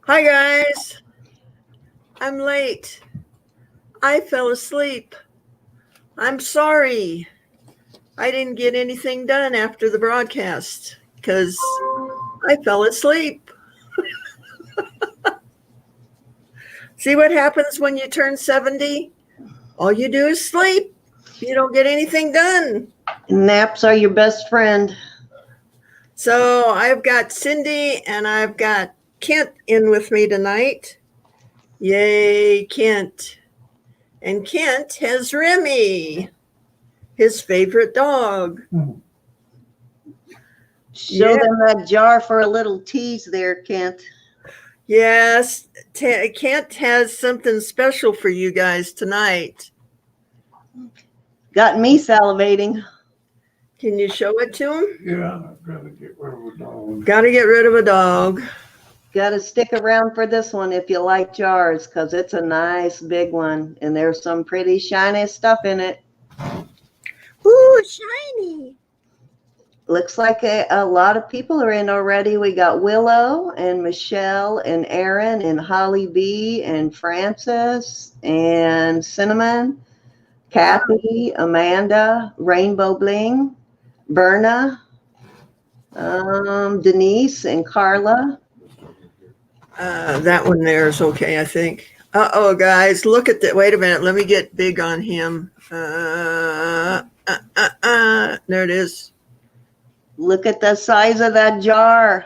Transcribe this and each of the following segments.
Hi guys, I'm late. I fell asleep. I'm sorry. I didn't get anything done after the broadcast because I fell asleep. See what happens when you turn 70? All you do is sleep. You don't get anything done. Naps are your best friend. So I've got Cindy and I've got Kent in with me tonight. Yay, Kent. And Kent has Remy, his favorite dog. Show them that jar for a little tease there, Kent. Yes, Kent has something special for you guys tonight. Got me salivating. Can you show it to him? Yeah, I've got to get rid of a dog. Got to get rid of a dog. Got to stick around for this one if you like jars, because it's a nice big one, and there's some pretty shiny stuff in it. Ooh, shiny. Looks like a lot of people are in already. We got Willow and Michelle and Aaron and Holly B and Francis and Cinnamon, Kathy, Amanda, Rainbow Bling, Berna, Denise and Carla. That one there is okay, I think. Uh-oh, guys, look at that. Wait a minute. Let me get big on him. There it is. Look at the size of that jar.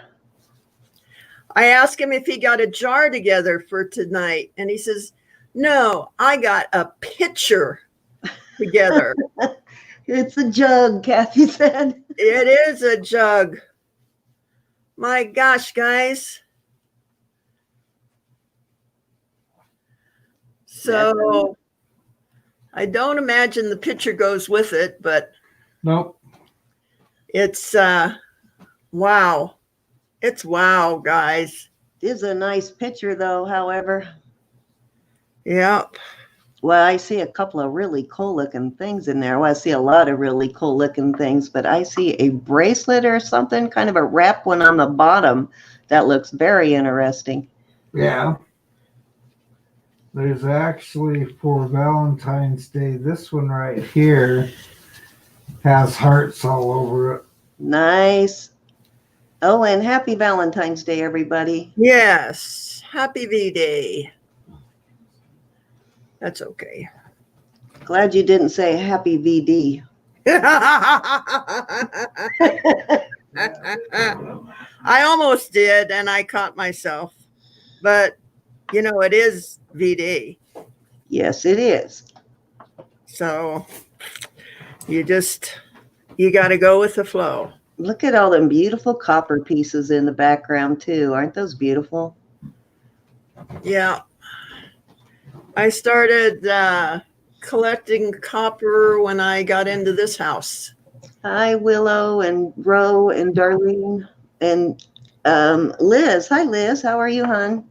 I asked him if he got a jar together for tonight, and he says, no, I got a pitcher together. It's a jug, Kathy said. It is a jug. My gosh, guys. So I don't imagine the picture goes with it, but Nope. it's wow. It's wow, guys. It is a nice picture though, however. Yep. Well, I see a couple of really cool looking things in there. Well, I see a lot of really cool looking things, but I see a bracelet or something, kind of a wrap one on the bottom. That looks very interesting. Yeah. There's actually for Valentine's Day, this one right here has hearts all over it. Nice. Oh, and happy Valentine's Day, everybody. Yes. Happy V-Day. That's okay. Glad you didn't say happy VD. I almost did, and I caught myself. But, you know, it is V-Day. Yes, it is. So you got to go with the flow. Look at all them beautiful copper pieces in the background, too. Aren't those beautiful? Yeah. I started collecting copper when I got into this house. Hi, Willow and Ro and Darlene and Liz. Hi, Liz. How are you, hon?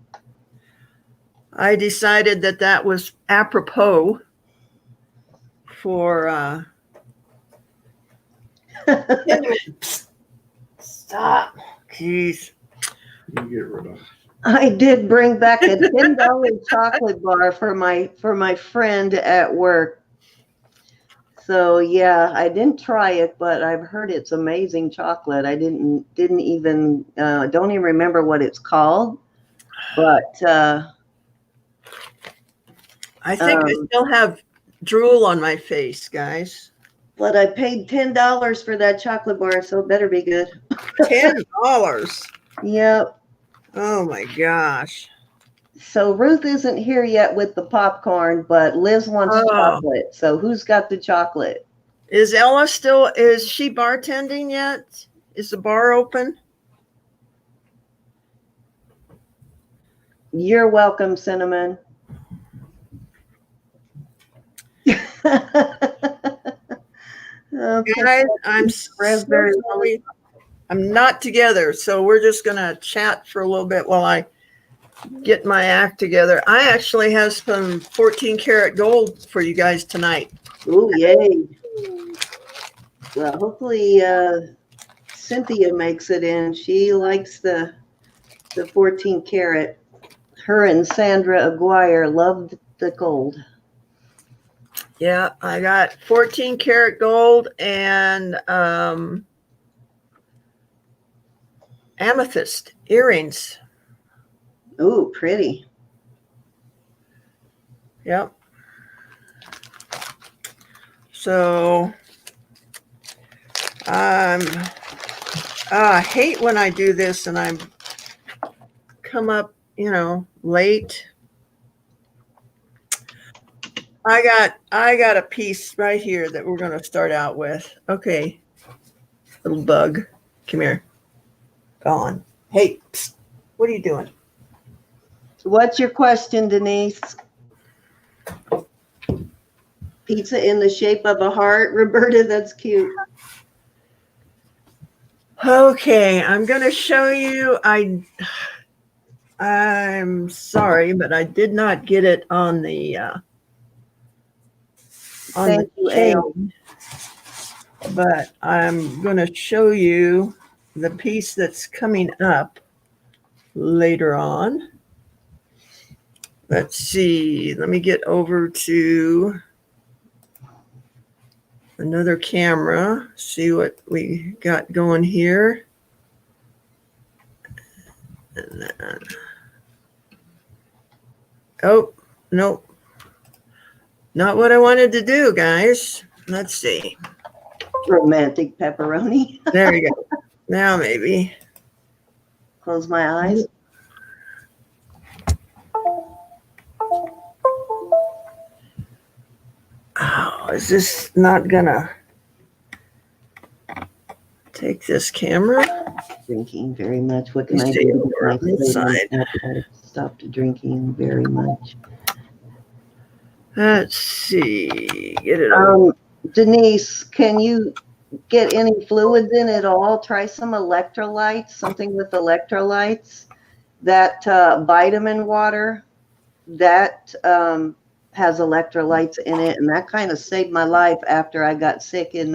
I decided that was apropos for stop. Jeez. You get rid of. I did bring back a $10 chocolate bar for my friend at work. So yeah, I didn't try it, but I've heard it's amazing chocolate. I didn't even don't even remember what it's called, but I think I still have drool on my face, guys. But I paid $10 for that chocolate bar, so it better be good. $10. Yep. Oh my gosh. So Ruth isn't here yet with the popcorn, but Liz wants chocolate. So who's got the chocolate? Is she bartending yet? Is the bar open? You're welcome, Cinnamon. Okay. Guys, I'm sorry. I'm not together, so we're just gonna chat for a little bit while I get my act together. I actually have some 14 karat gold for you guys tonight. Oh, yay. Well, hopefully Cynthia makes it in. She likes the 14 karat. Her and Sandra Aguirre loved the gold. Yeah, I got 14 karat gold and amethyst earrings. Ooh, pretty. Yep. So I hate when I do this and I come up, late. I got a piece right here that we're going to start out with. Okay. Little bug. Come here. Go on. Hey, psst, what are you doing? What's your question, Denise? Pizza in the shape of a heart, Roberta, that's cute. Okay, I'm going to show you. I'm sorry, but I did not get it on the Thank you, Ale. chain. But I'm going to show you the piece that's coming up later on. Let's see. Let me get over to another camera. See what we got going here. And then, oh, nope. Not what I wanted to do, guys. Let's see. Romantic pepperoni. There you go. Now maybe. Close my eyes. Oh, is this not gonna take this camera? Drinking very much. What can I Let's do see, to we're on get this my side. appetite? Stopped drinking very much. Let's see. Get it over. Denise, can you get any fluids in at all? Try some electrolytes, something with electrolytes. That vitamin water, that has electrolytes in it, and that kind of saved my life after I got sick in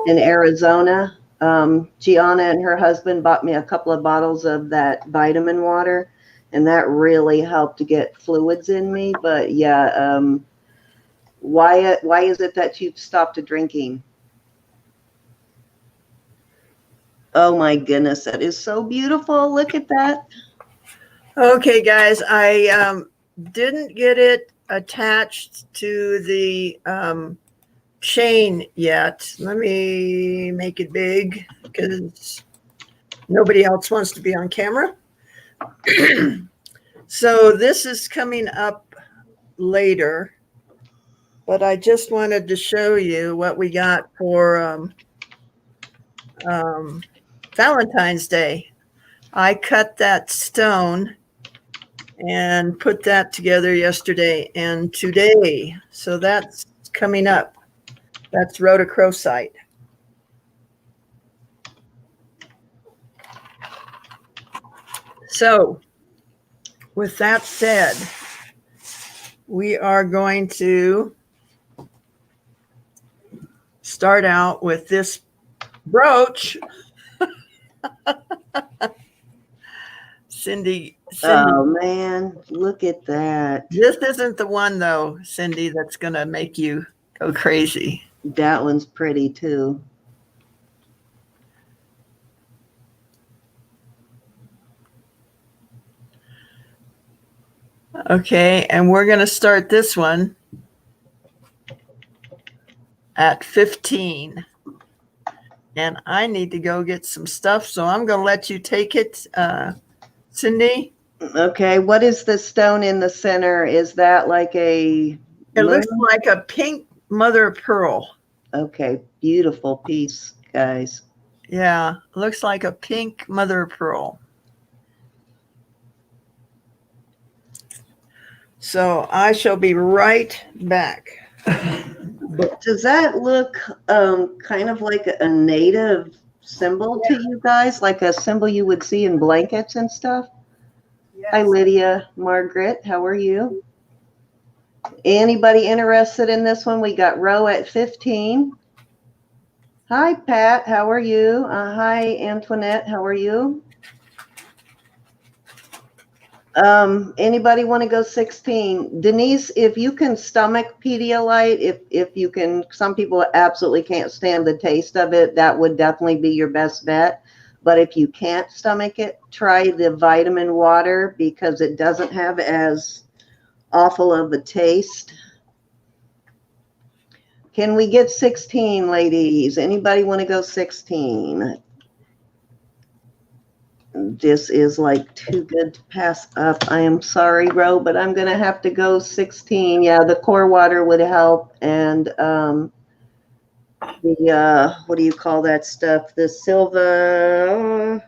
Arizona. Gianna and her husband bought me a couple of bottles of that vitamin water, and that really helped to get fluids in me. But yeah, why is it that you've stopped drinking? Oh my goodness, that is so beautiful. Look at that. Okay, guys, I didn't get it attached to the chain yet. Let me make it big because nobody else wants to be on camera. So this is coming up later, but I just wanted to show you what we got for Valentine's Day. I cut that stone and put that together yesterday and today. So that's coming up. That's rhodochrosite. So with that said, we are going to start out with this brooch. Cindy. Oh man, look at that. This isn't the one though, Cindy, that's going to make you go crazy. That one's pretty too. Okay, and we're going to start this one at 15. And I need to go get some stuff, so I'm going to let you take it, Cindy. Okay, what is the stone in the center? Is that like a It looks like a pink mother of pearl. Okay, beautiful piece, guys. Yeah, looks like a pink mother of pearl. So I shall be right back. Does that look kind of like a native symbol to you guys? Like a symbol you would see in blankets and stuff? Yes. Hi, Lydia. Margaret, how are you? Anybody interested in this one? We got Roe at 15. Hi, Pat. How are you? Hi, Antoinette. How are you? Anybody want to go 16? Denise, if you can stomach Pedialyte, if you can, some people absolutely can't stand the taste of it. That would definitely be your best bet. But if you can't stomach it, try the vitamin water because it doesn't have as awful of a taste. Can we get 16, ladies? Anybody want to go 16? This is like too good to pass up. I am sorry, Ro, but I'm going to have to go 16. Yeah, the core water would help. And the, what do you call that stuff? The silver,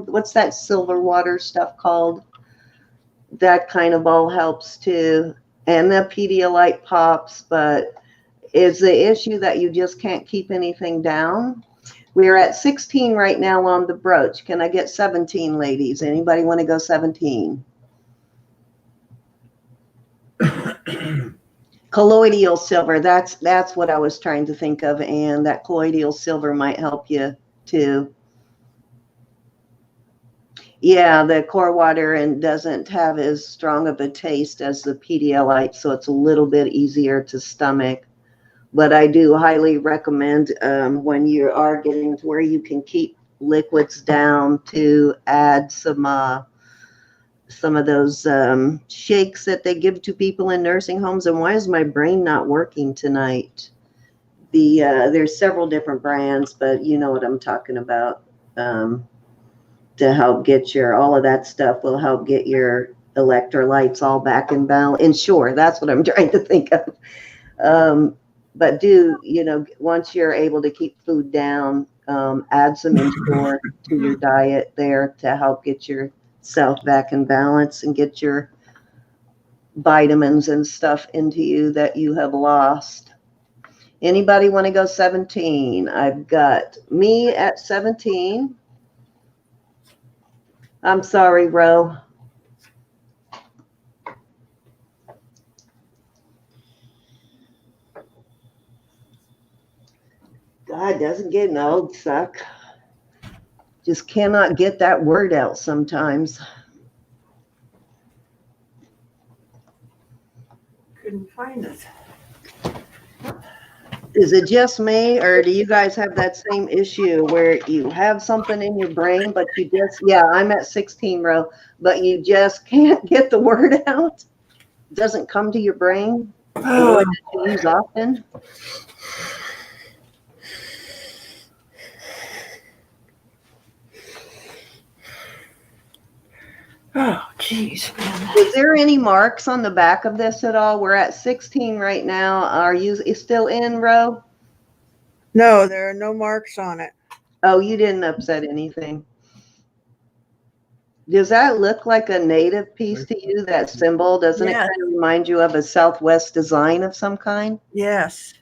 what's that silver water stuff called? That kind of all helps too. And the Pedialyte pops, but is the issue that you just can't keep anything down? We're at 16 right now on the brooch. Can I get 17, ladies? Anybody want to go 17? Colloidal silver. That's what I was trying to think of, and that colloidal silver might help you too. Yeah, the core water and doesn't have as strong of a taste as the Pedialyte, so it's a little bit easier to stomach. But I do highly recommend when you are getting to where you can keep liquids down to add some of those shakes that they give to people in nursing homes. And why is my brain not working tonight? There's several different brands, but you know what I'm talking about. To help get all of that stuff will help get your electrolytes all back in balance. Ensure, that's what I'm trying to think of. But once you're able to keep food down, add some Ensure to your diet there to help get yourself back in balance and get your vitamins and stuff into you that you have lost. Anybody want to go 17? I've got me at 17. I'm sorry, Ro. God, doesn't getting old suck. Just cannot get that word out sometimes. Couldn't find it. Is it just me, or do you guys have that same issue where you have something in your brain, but you just, yeah, I'm at 16, Ro, but you just can't get the word out? It doesn't come to your brain? The word that you use often? Oh, geez, man. Is there any marks on the back of this at all? We're at 16 right now. Are you still in, Ro? No, there are no marks on it. Oh, you didn't upset anything. Does that look like a native piece to you, that symbol? Doesn't it Yes. kind of remind you of a Southwest design of some kind? Yes,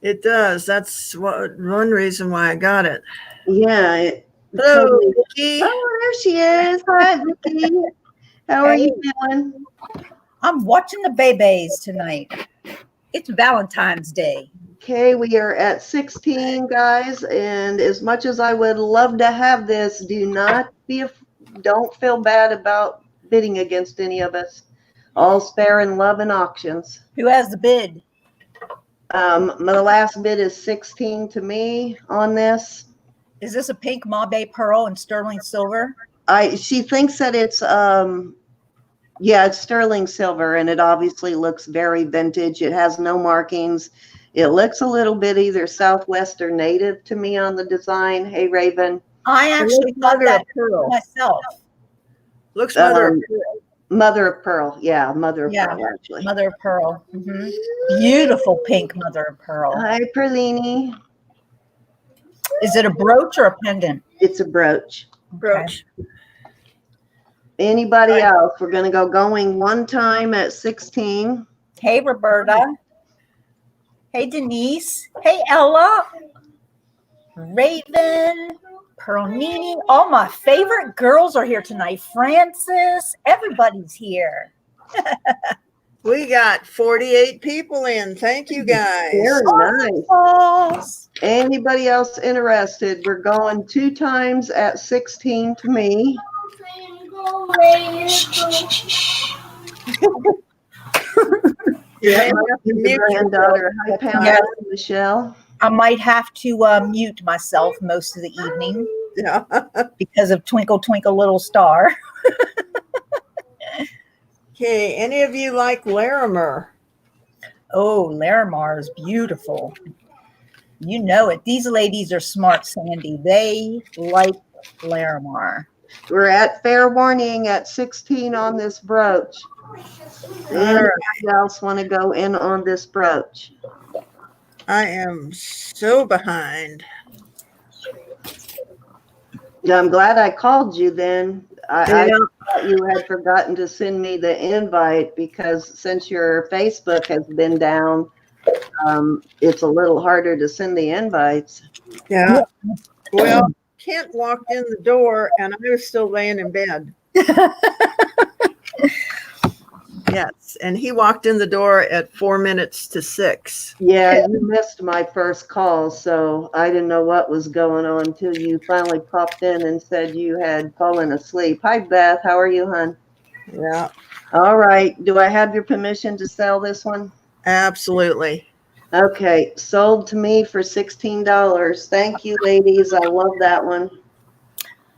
it does. That's one reason why I got it. Yeah. Hello, Totally. Vicky. Oh, there she is. Hi, Vicky. How are you doing? I'm watching the babies tonight. It's Valentine's Day. Okay, we are at 16, guys, and as much as I would love to have this, don't feel bad about bidding against any of us. All's fair in love and auctions. Who has the bid? My last bid is 16 to me on this. Is this a pink Mabe pearl and sterling silver? She thinks that it's it's sterling silver, and it obviously looks very vintage. It has no markings. It looks a little bit either Southwest or native to me on the design. Hey, Raven. I actually thought that pearl. myself. Looks mother of pearl. Mother of pearl. Yeah, mother of pearl, actually. Mother of pearl. Mm-hmm. Beautiful pink mother of pearl. Hi, Perlini. Is it a brooch or a pendant? It's a brooch. Brooch. Anybody else? We're going to going one time at 16. Hey, Roberta. Hey, Denise. Hey, Ella. Raven. Pearlini. All my favorite girls are here tonight. Francis. Everybody's here. We got 48 people in. Thank you, guys. Very nice. Awesome. Anybody else interested? We're going 2 times at 16 to me. Yeah, Your granddaughter. Hi, Pamela, Yes. Michelle. I might have to mute myself most of the evening yeah. because of Twinkle Twinkle Little Star. Okay, any of you like Larimar? Oh, Larimar is beautiful. You know it. These ladies are smart, Sandy. They like Larimar. We're at fair warning at 16 on this brooch. Anybody else want to go in on this brooch? I am so behind. Yeah, I'm glad I called you then. I thought you had forgotten to send me the invite because since your Facebook has been down, it's a little harder to send the invites. Yeah. Well, Kent walked in the door and I was still laying in bed. Yes, and he walked in the door at 4 minutes to 6. Yeah, you missed my first call, so I didn't know what was going on until you finally popped in and said you had fallen asleep. Hi, Beth. How are you, hon? Yeah, All right. Do I have your permission to sell this one? absolutely. Okay. Sold to me for $16. Thank you, ladies. I love that one.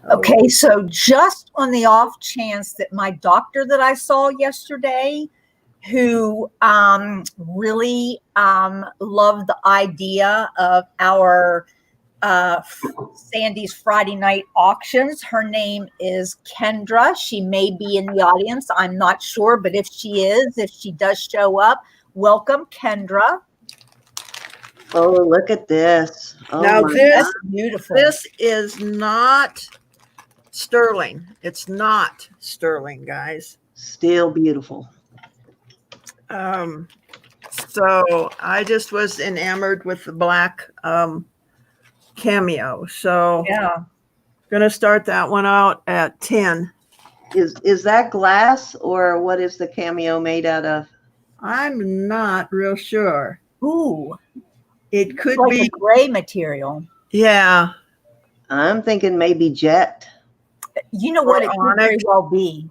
Okay, so just on the off chance that my doctor that I saw yesterday, who really loved the idea of our Sandy's Friday night auctions. Her name is Kendra. She may be in the audience. I'm not sure, but if she does show up, welcome, Kendra. Oh, look at this. Oh, Now my this God. Beautiful. this is not sterling. It's not sterling, guys. Still beautiful. So I just was enamored with the black cameo. So Yeah. gonna start that one out at 10. Is that glass or what is the cameo made out of? I'm not real sure. Ooh, It could like be, a gray material. yeah, I'm thinking maybe jet. You know what? Or It could very onyx. well be.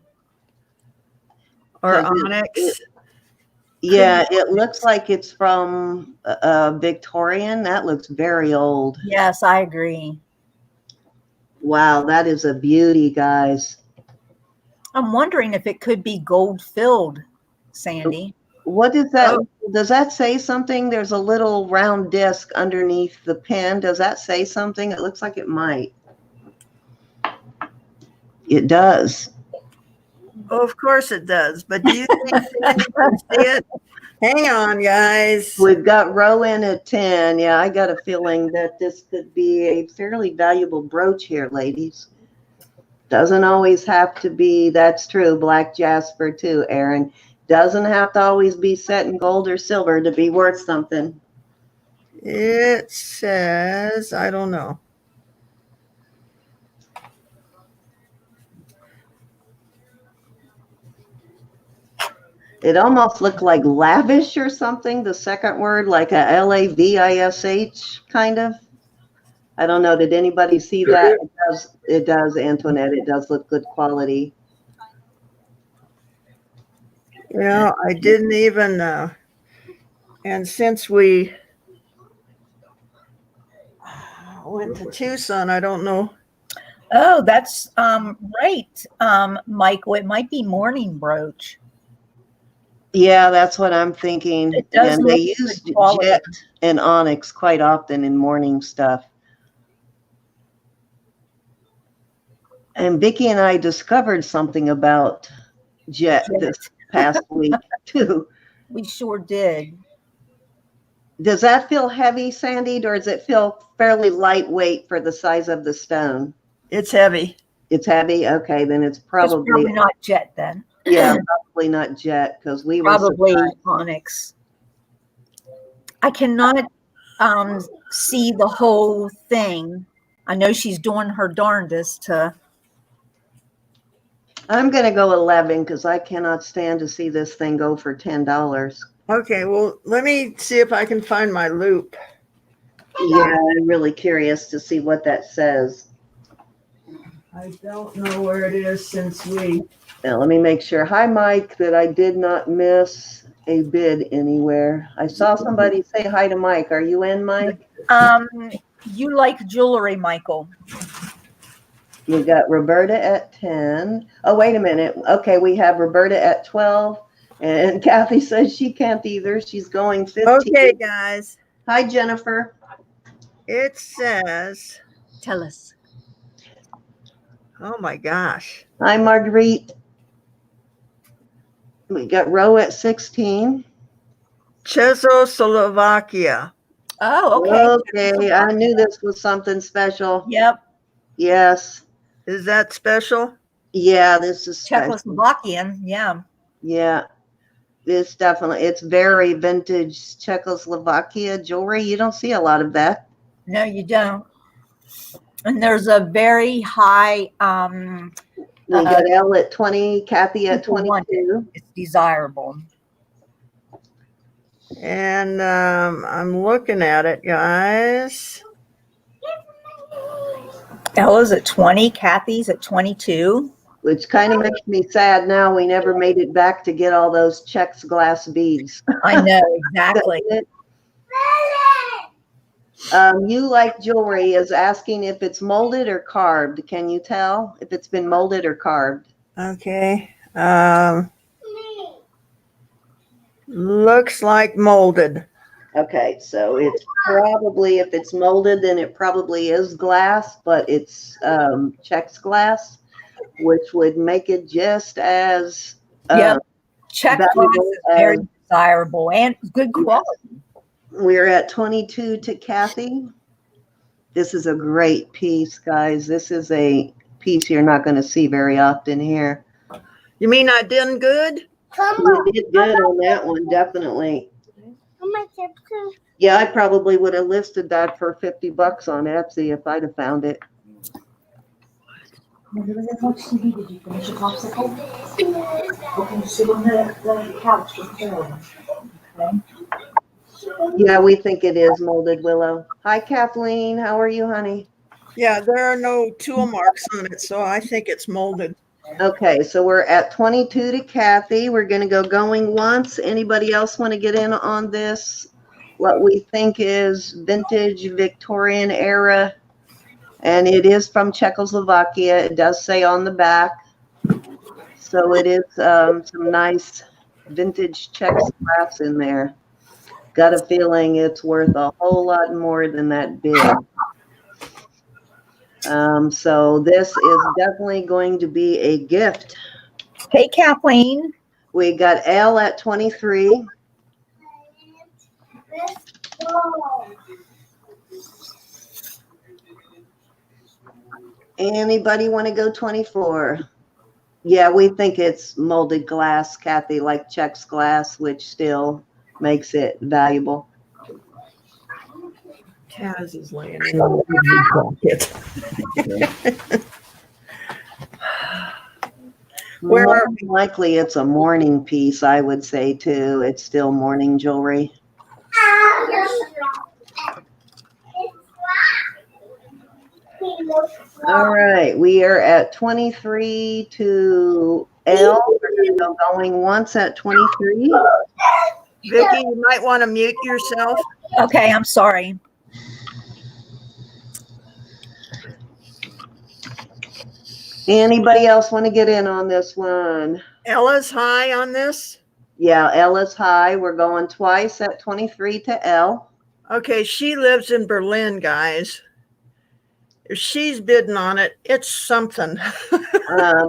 or 'Cause onyx. Yeah, it looks like it's from Victorian. That looks very old. Yes, I agree. Wow, that is a beauty, guys. I'm wondering if it could be gold filled, Sandy. What is that? Does that say something? There's a little round disc underneath the pin. Does that say something? It looks like it might. It does. Oh, of course it does. But do you think Sandy can see it? Hang on, guys. We've got row in at 10. Yeah, I got a feeling that this could be a fairly valuable brooch here, ladies. Doesn't always have to be, that's true, black jasper too, Aaron. Doesn't have to always be set in gold or silver to be worth something. It says, I don't know. It almost looked like lavish or something, the second word, like a Lavish kind of. I don't know. Did anybody see that? It does, Antoinette. It does look good quality. Yeah, I didn't even, and since we went to Tucson, I don't know. Oh, that's right, Michael. It might be mourning brooch. Yeah, that's what I'm thinking. It does And they look good use quality. jet and onyx quite often in mourning stuff. And Vicki and I discovered something about jet this past week too. We sure did. Does that feel heavy, Sandy, or does it feel fairly lightweight for the size of the stone? It's heavy. It's heavy? Okay, then it's It's probably not jet then. yeah, probably not jet because we were Probably surprised. onyx. I cannot see the whole thing. I know she's doing her darndest to. I'm going to go 11 because I cannot stand to see this thing go for $10. Okay, well, let me see if I can find my loop. Yeah, I'm really curious to see what that says. I don't know where it is since we. Now, let me make sure. Hi, Mike, that I did not miss a bid anywhere. I saw somebody say hi to Mike. Are you in, Mike? You like jewelry, Michael. We got Roberta at 10. Oh, wait a minute. Okay, we have Roberta at 12. And Kathy says she can't either. She's going 15. Okay, guys. Hi, Jennifer. It says, Tell us. oh my gosh. Hi, Marguerite. We got Roe at 16. Czechoslovakia. Oh, okay. Okay, I knew this was something special. Yep. Yes. Is that special? Yeah, this is special. Czechoslovakian. Yeah. Yeah, it's very vintage Czechoslovakia jewelry. You don't see a lot of that. No, you don't. And there's a very high We got Elle at 20, Kathy at people want 22. it's desirable. And I'm looking at it, guys. Ella's at 20, Kathy's at 22. Which kind of makes me sad now we never made it back to get all those Czechs glass beads. I know, exactly. You Like Jewelry is asking if it's molded or carved. Can you tell if it's been molded or carved? Okay. Looks like molded. Okay, so it's probably, if it's molded, then it probably is glass, but it's Czechs glass, which would make it just as Yeah. Czech glass valuable is very as- desirable and good quality. We're at 22 to Kathy. This is a great piece, guys. This is a piece you're not going to see very often here. You mean I done good? You did good on that one, definitely. Yeah, I probably would have listed that for $50 on Etsy if I'd have found it. Did you finish your popsicle? Okay, sit on the couch with Carolyn. Okay. Yeah, we think it is molded willow. Hi, Kathleen. How are you, honey? Yeah, there are no tool marks on it, so I think it's molded. Okay, so we're at 22 to Kathy. We're going to go going once. Anybody else want to get in on this? What we think is vintage Victorian era. And it is from Czechoslovakia. It does say on the back. So it is some nice vintage Czech glass in there. Got a feeling it's worth a whole lot more than that bid. So this is definitely going to be a gift. Hey, Kathleen. We got Elle at 23. Anybody want to go 24? Yeah, we think it's molded glass, Kathy, like Czechs glass, which still makes it valuable. Kaz is laying in the pocket. Where More are than likely it's a mourning piece, I would say, too. It's still mourning jewelry. All right, we are at 23 to L. We're going to go going once at 23. Vicki, you might want to mute yourself. Okay, I'm sorry. Anybody else want to get in on this one? Ella's high on this. Yeah, L is high. We're going twice at 23 to L. Okay, she lives in Berlin, guys. If she's bidding on it, it's something.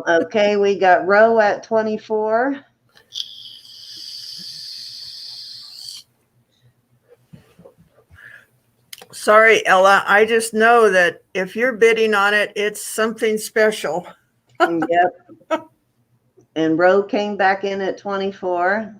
Okay, we got Roe at 24. Sorry, Ella. I just know that if you're bidding on it, it's something special. Yep. And Roe came back in at 24.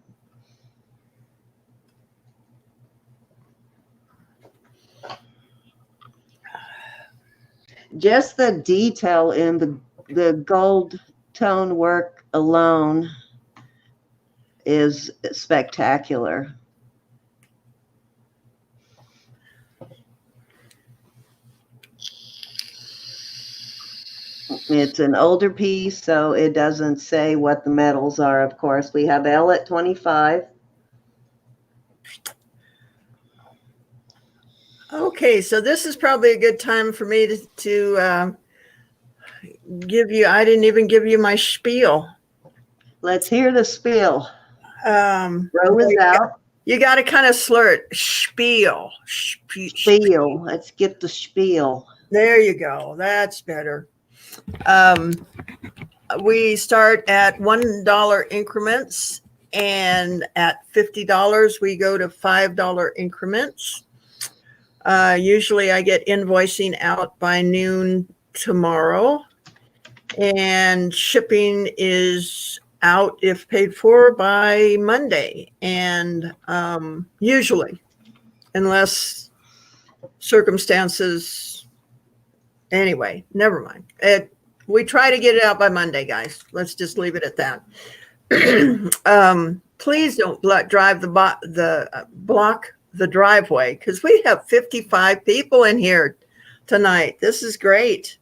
Just the detail in the gold tone work alone is spectacular. It's an older piece, so it doesn't say what the metals are, of course. We have L at 25. Okay, so this is probably a good time for me to give you, I didn't even give you my spiel. Let's hear the spiel. Row is You out. got to kind of slur it. Spiel. Spiel. Let's get the spiel. There you go. That's better. We start at $1 increments, and at $50, we go to $5 increments. Usually I get invoicing out by noon tomorrow, and shipping is out if paid for by Monday. And usually, unless circumstances, anyway, never mind. We try to get it out by Monday, guys. Let's just leave it at that. Please don't block the driveway, because we have 55 people in here tonight. This is great.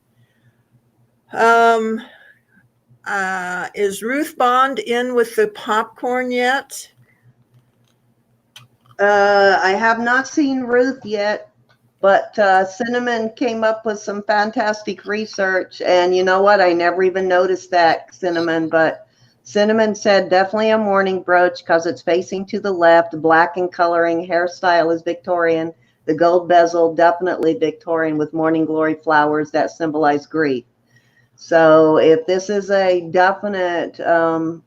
Is Ruth Bond in with the popcorn yet? I have not seen Ruth yet, but Cinnamon came up with some fantastic research. And you know what? I never even noticed that, Cinnamon. But Cinnamon said definitely a mourning brooch because it's facing to the left, black in coloring, hairstyle is Victorian. The gold bezel, definitely Victorian with morning glory flowers that symbolize grief. So if this is a definite,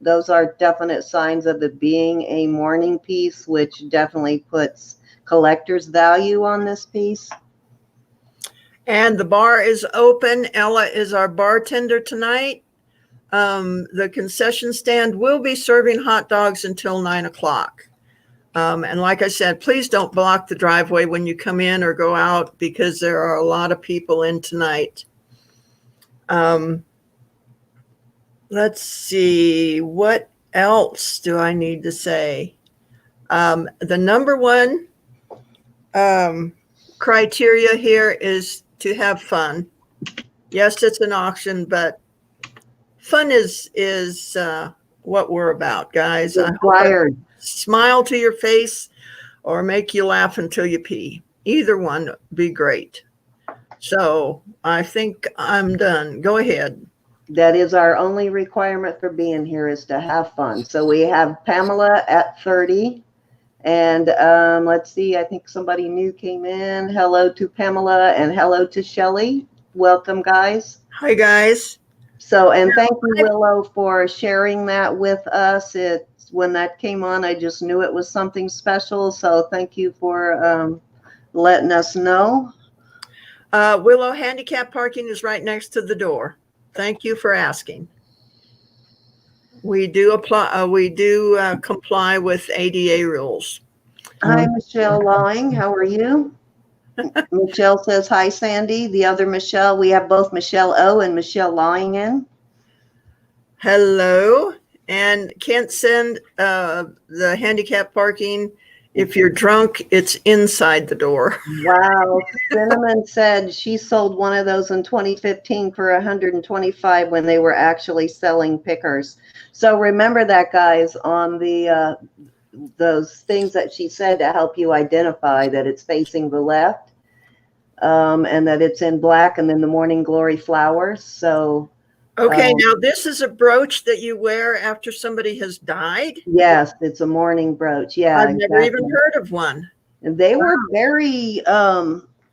those are definite signs of it being a mourning piece, which definitely puts collector's value on this piece. And the bar is open. Ella is our bartender tonight. The concession stand will be serving hot dogs until 9 o'clock. And like I said, please don't block the driveway when you come in or go out, because there are a lot of people in tonight. Let's see, what else do I need to say? The number one criteria here is to have fun. Yes, it's an auction, but fun is what we're about, guys. Required. Smile to your face or make you laugh until you pee. Either one would be great. So I think I'm done. Go ahead. That is our only requirement for being here, is to have fun. So we have Pamela at 30. And let's see, I think somebody new came in. Hello to Pamela and hello to Shelly. Welcome, guys. Hi, guys. So, and thank you, Willow, for sharing that with us. When that came on, I just knew it was something special. So thank you for letting us know. Willow, handicap parking is right next to the door. Thank you for asking. We do apply. We do comply with ADA rules. Hi, Michelle Lawing. How are you? Michelle says, hi, Sandy. The other Michelle, we have both Michelle O and Michelle Lawing in. Hello. And can't send the handicap parking. If you're drunk, it's inside the door. Wow. Cinnamon said she sold one of those in 2015 for $125 when they were actually selling pickers. So remember that, guys, on the those things that she said to help you identify that it's facing the left, and that it's in black, and then the morning glory flowers. So okay, now this is a brooch that you wear after somebody has died? Yes, it's a mourning brooch. Yeah, I've never even heard of one. And they were very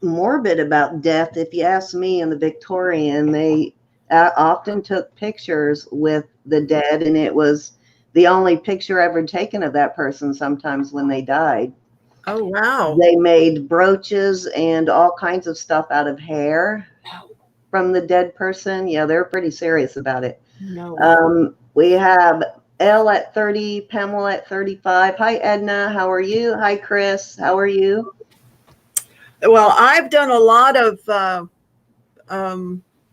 morbid about death, if you ask me. In the Victorian, they often took pictures with the dead, and it was the only picture ever taken of that person sometimes when they died. Oh, wow. They made brooches and all kinds of stuff out of hair from the dead person. Yeah, they're pretty serious about it. No. We have Elle at 30, Pamela at 35. Hi, Edna. How are you? Hi, Chris. How are you? Well, I've done a lot of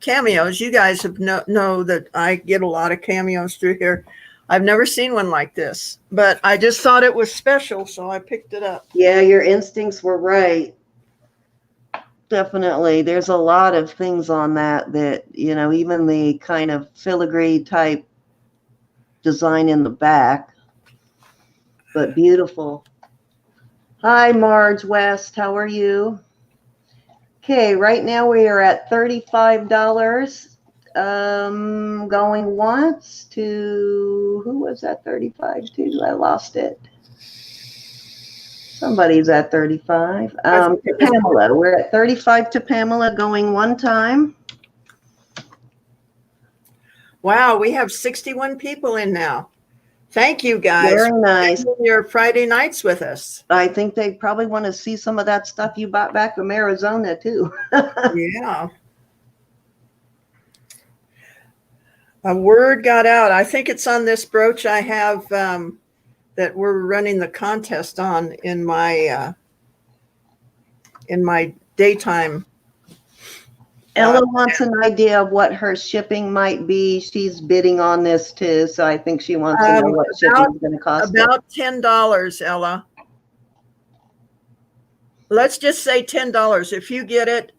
cameos. You guys have know that I get a lot of cameos through here. I've never seen one like this, but I just thought it was special, so I picked it up. Yeah, your instincts were right. Definitely. There's a lot of things on that, even the kind of filigree type design in the back, but beautiful. Hi, Marge West. How are you? Okay, right now we are at $35. Going once to, who was that 35 to? I lost it. Somebody's at 35. To Pamela. We're at 35 to Pamela, going one time. Wow, we have 61 people in now. Thank you guys. Very nice. For your Friday nights with us. I think they probably want to see some of that stuff you bought back from Arizona too. Yeah. A word got out. I think it's on this brooch I have that we're running the contest on in my daytime. Ella wants an idea of what her shipping might be. She's bidding on this too, so I think she wants to know what shipping is going to cost. About $10, Ella. Let's just say $10. If you get it,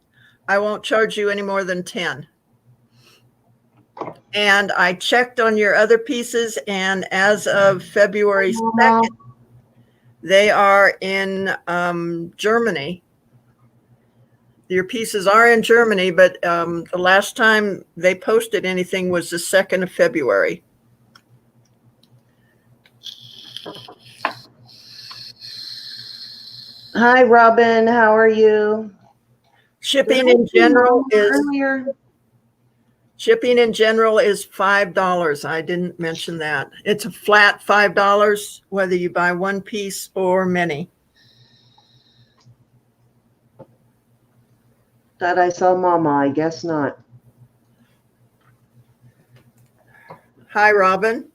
I won't charge you any more than 10. And I checked on your other pieces, and as of February 2nd, they are in Germany. Your pieces are in Germany, but the last time they posted anything was the 2nd of February. Hi, Robin. How are you? Shipping in general is $5. I didn't mention that. It's a flat $5, whether you buy one piece or many. Thought I saw Mama. I guess not. Hi, Robin.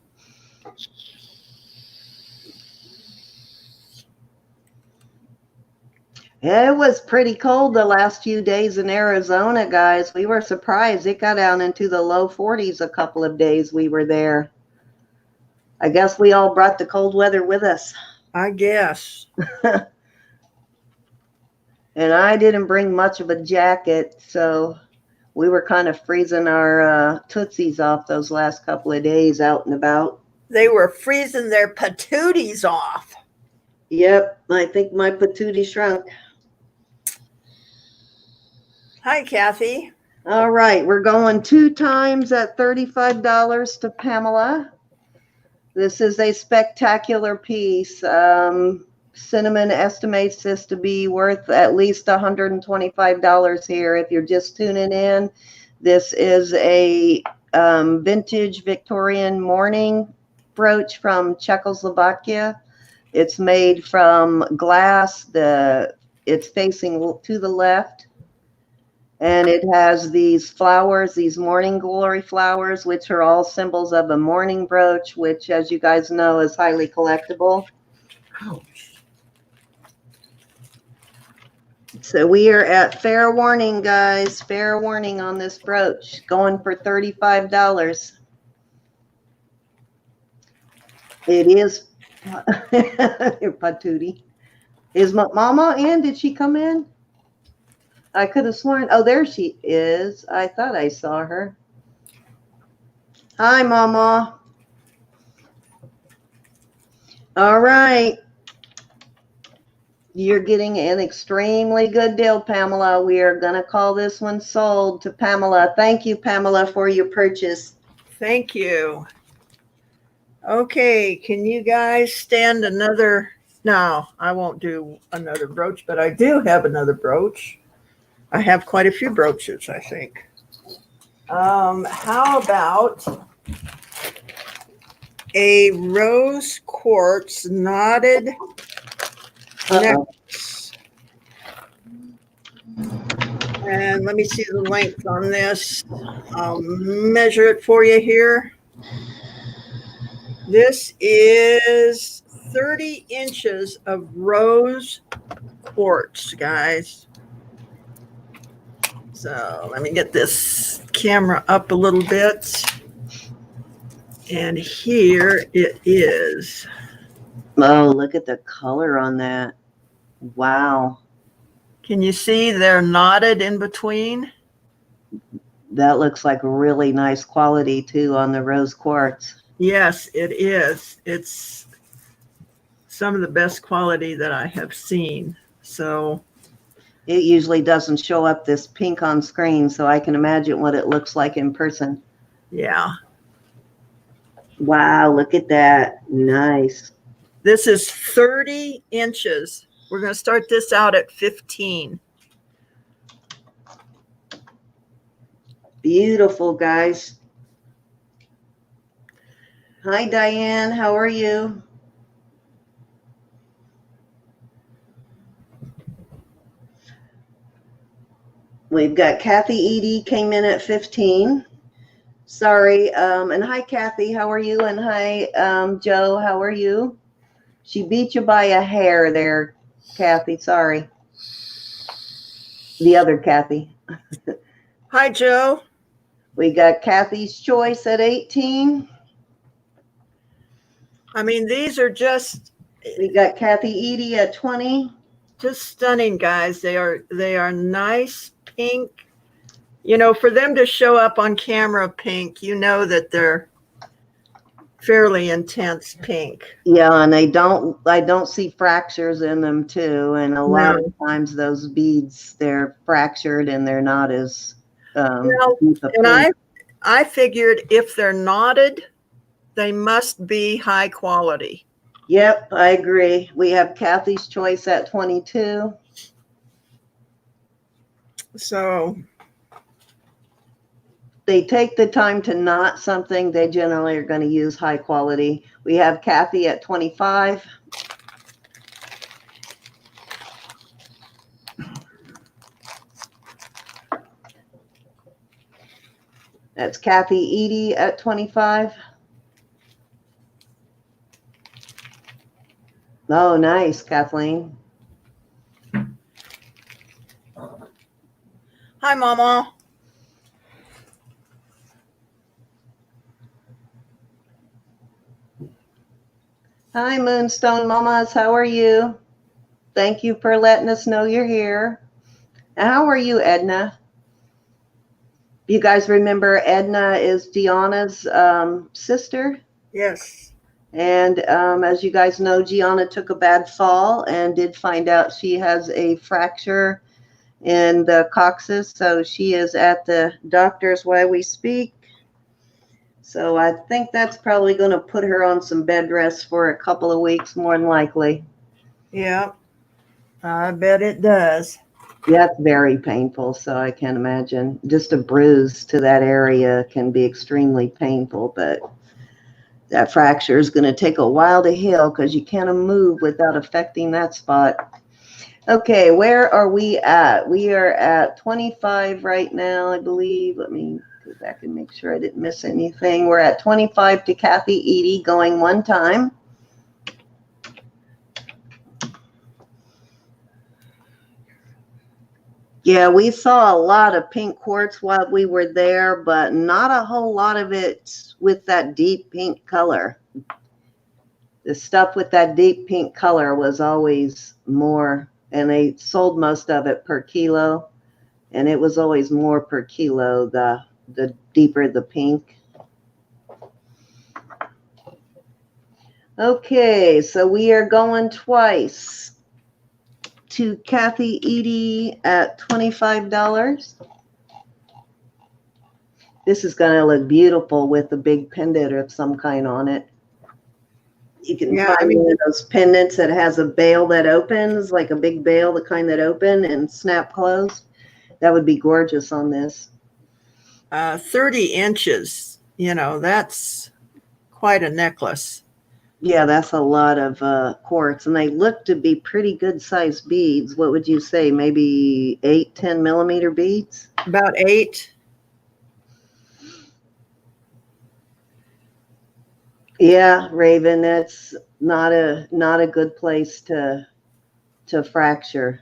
It was pretty cold the last few days in Arizona, guys. We were surprised. It got down into the low 40s a couple of days we were there. I guess we all brought the cold weather with us. I guess. And I didn't bring much of a jacket, so we were kind of freezing our tootsies off those last couple of days out and about. They were freezing their patooties off. Yep, I think my patootie shrunk. Hi, Kathy. All right, we're going 2 times at $35 to Pamela. This is a spectacular piece. Cinnamon estimates this to be worth at least $125 here. If you're just tuning in, this is a vintage Victorian mourning brooch from Czechoslovakia. It's made from glass. It's facing to the left. And it has these flowers, these morning glory flowers, which are all symbols of a mourning brooch, which, as you guys know, is highly collectible. Ouch. So we are at fair warning, guys. Fair warning on this brooch. Going for $35. It is your patootie. Is Mama in? Did she come in? I could have sworn. Oh, there she is. I thought I saw her. Hi, Mama. All right. You're getting an extremely good deal, Pamela. We are going to call this one sold to Pamela. Thank you, Pamela, for your purchase. Thank you. Okay, can you guys stand another? No, I won't do another brooch, but I do have another brooch. I have quite a few brooches, I think. How about a rose quartz knotted necklace? And let me see the length on this. I'll measure it for you here. This is 30 inches of rose quartz, guys. So let me get this camera up a little bit. And here it is. Oh, look at the color on that. Wow. Can you see they're knotted in between? That looks like really nice quality too on the rose quartz. Yes, it is. It's some of the best quality that I have seen. So It usually doesn't show up this pink on screen, so I can imagine what it looks like in person. yeah, Wow, look at that. Nice. this is 30 inches. We're going to start this out at 15. Beautiful, guys. Hi, Diane. How are you? We've got Kathy Edie came in at 15. Sorry. And hi, Kathy. How are you? And hi, Joe. How are you? She beat you by a hair there, Kathy. Sorry. The other Kathy. Hi, Joe. We got Kathy's Choice at 18. I mean, these are just We got Kathy Edie at 20. stunning, guys. They are nice pink. You know, for them to show up on camera pink, you know that they're fairly intense pink. Yeah, and I don't see fractures in them too. And a lot of times those beads, they're fractured and they're not as deep a And pink. I figured if they're knotted, they must be high quality. Yep, I agree. We have Kathy's Choice at 22. So They take the time to knot something, they generally are going to use high quality. We have Kathy at 25. That's Kathy Edie at 25. Oh, nice, Kathleen. hi, Mama. Hi, Moonstone Mamas. How are you? Thank you for letting us know you're here. How are you, Edna? You guys remember Edna is Gianna's sister? Yes. And as you guys know, Gianna took a bad fall and did find out she has a fracture in the coccyx. So she is at the doctor's while we speak. So I think that's probably going to put her on some bed rest for a couple of weeks, more than likely. Yeah, I bet it does. That's very painful. So I can imagine just a bruise to that area can be extremely painful, but that fracture is going to take a while to heal because you can't move without affecting that spot. Okay, where are we at? We are at 25 right now, I believe. Let me go back and make sure I didn't miss anything. We're at 25 to Kathy Edie going one time. Yeah, we saw a lot of pink quartz while we were there, but not a whole lot of it with that deep pink color. The stuff with that deep pink color was always more, and they sold most of it per kilo, and it was always more per kilo, the deeper the pink. Okay, so we are going twice to Kathy Edie at $25. This is going to look beautiful with a big pendant of some kind on it. You can find one of those pendants that has a bail that opens, like a big bail, the kind that open and snap closed. That would be gorgeous on this. 30 inches, you know, that's quite a necklace. Yeah, that's a lot of quartz, and they look to be pretty good sized beads. What would you say? Maybe 8-10 millimeter beads? About 8. Yeah, Raven, that's not a good place to fracture.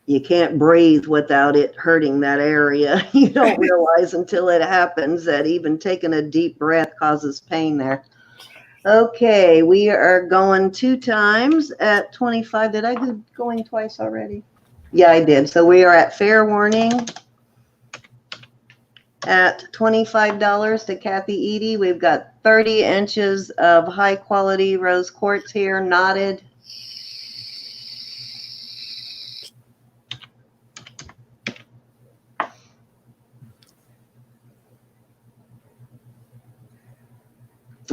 You can't breathe without it hurting that area. You don't realize until it happens that even taking a deep breath causes pain there. Okay, we are going 2 times at 25. Did I do going twice already? Yeah, I did. So we are at fair warning at $25 to Kathy Edie. We've got 30 inches of high quality rose quartz here, knotted.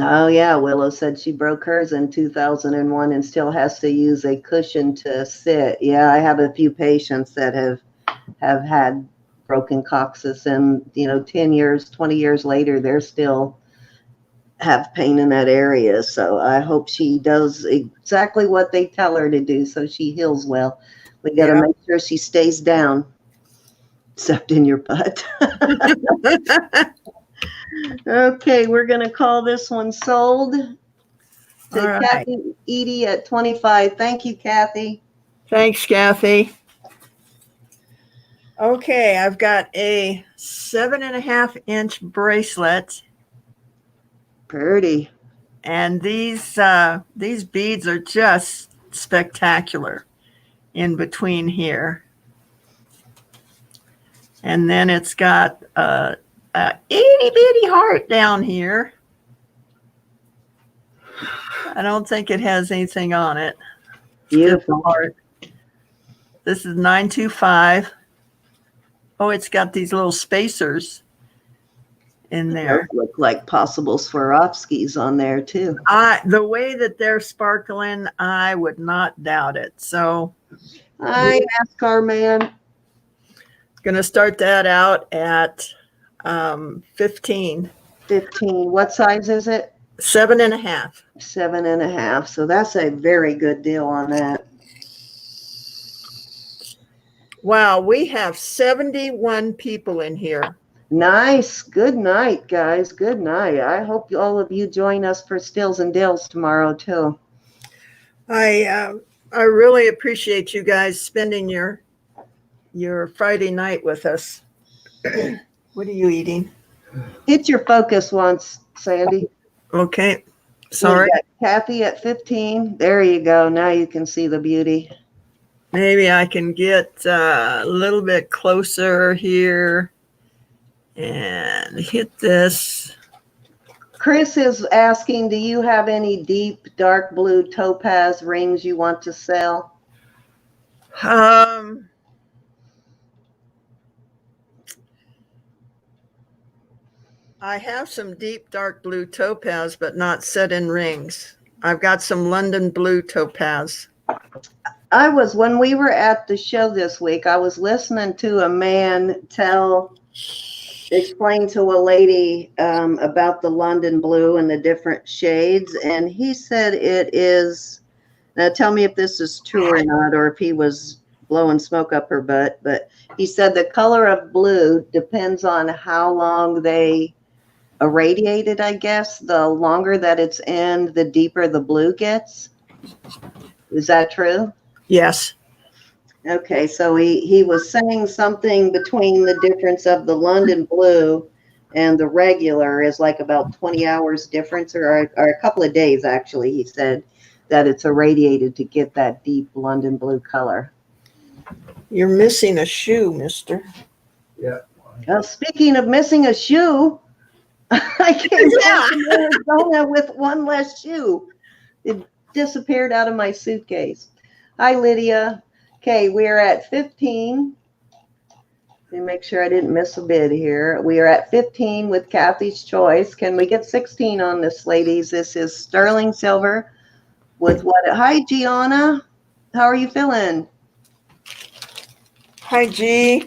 Oh yeah, Willow said she broke hers in 2001 and still has to use a cushion to sit. Yeah, I have a few patients that have had broken coccyx, and 10 years, 20 years later, they're still have pain in that area. So I hope she does exactly what they tell her to do so she heals well. We got to make sure she stays down, except in your butt. Okay, we're going to call this one sold to All right. Kathy Edie at 25. Thank you, Kathy. Thanks, Kathy. Okay, I've got a 7.5 inch bracelet, Pretty. and these beads are just spectacular in between here. And then it's got a itty bitty heart down here. I don't think it has anything on it. Beautiful. Heart. This is 925. Oh, it's got these little spacers in there. Those look like possible Swarovskis on there too. The way that they're sparkling, I would not doubt it. So Hi, NASCAR man. gonna start that out at 15. 15. What size is it? 7.5. 7.5. So that's a very good deal on that. Wow, we have 71 people in here. Nice. Good night, guys. Good night. I hope all of you join us for Stills and Dills tomorrow too. I really appreciate you guys spending your Friday night with us. What are you eating? Hit your focus once, Sandy. Okay. Sorry. We got Kathy at 15. There you go. Now you can see the beauty. Maybe I can get a little bit closer here and hit this. Chris is asking, do you have any deep dark blue topaz rings you want to sell? I have some deep dark blue topaz, but not set in rings. I've got some London blue topaz. When we were at the show this week, I was listening to a man explain to a lady about the London blue and the different shades. And he said it is, now tell me if this is true or not, or if he was blowing smoke up her butt, but he said the color of blue depends on how long they irradiate it, I guess. The longer that it's in, the deeper the blue gets. Is that true? Yes. Okay, so he was saying something between the difference of the London blue and the regular is like about 20 hours difference, or a couple of days, actually. He said that it's irradiated to get that deep London blue color. You're missing a shoe, mister. Yeah. Speaking of missing a shoe, I came back from Arizona with one less shoe. It disappeared out of my suitcase. Hi, Lydia. Okay, we're at 15. Let me make sure I didn't miss a bid here. We are at 15 with Kathy's Choice. Can we get 16 on this, ladies? This is sterling silver with what? Hi, Gianna. How are you feeling? Hi, G.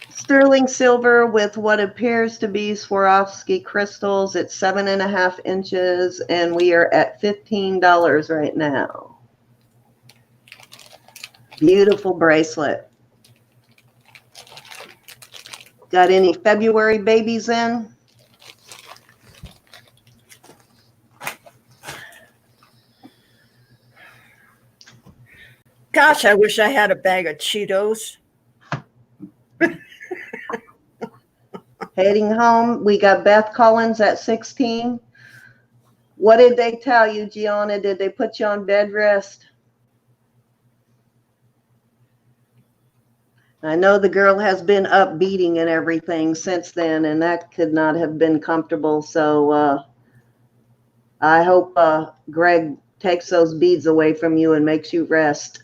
Sterling silver with what appears to be Swarovski crystals. It's 7.5 inches, and we are at $15 right now. Beautiful bracelet. Got any February babies in? Gosh, I wish I had a bag of Cheetos. Heading home, we got Beth Collins at 16. What did they tell you, Gianna? Did they put you on bed rest? I know the girl has been up beating and everything since then, and that could not have been comfortable. So I hope Greg takes those beads away from you and makes you rest.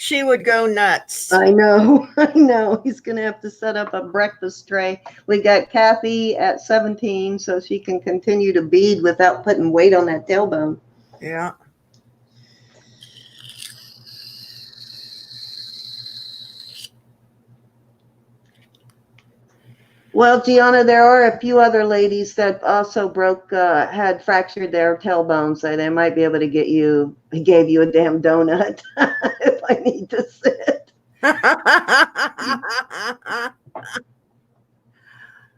She would go nuts. I know. I know. He's going to have to set up a breakfast tray. We got Kathy at 17, so she can continue to bead without putting weight on that tailbone. Yeah. Well, Gianna, there are a few other ladies that also had fractured their tailbone, so they might be able to gave you a damn donut if I need to sit.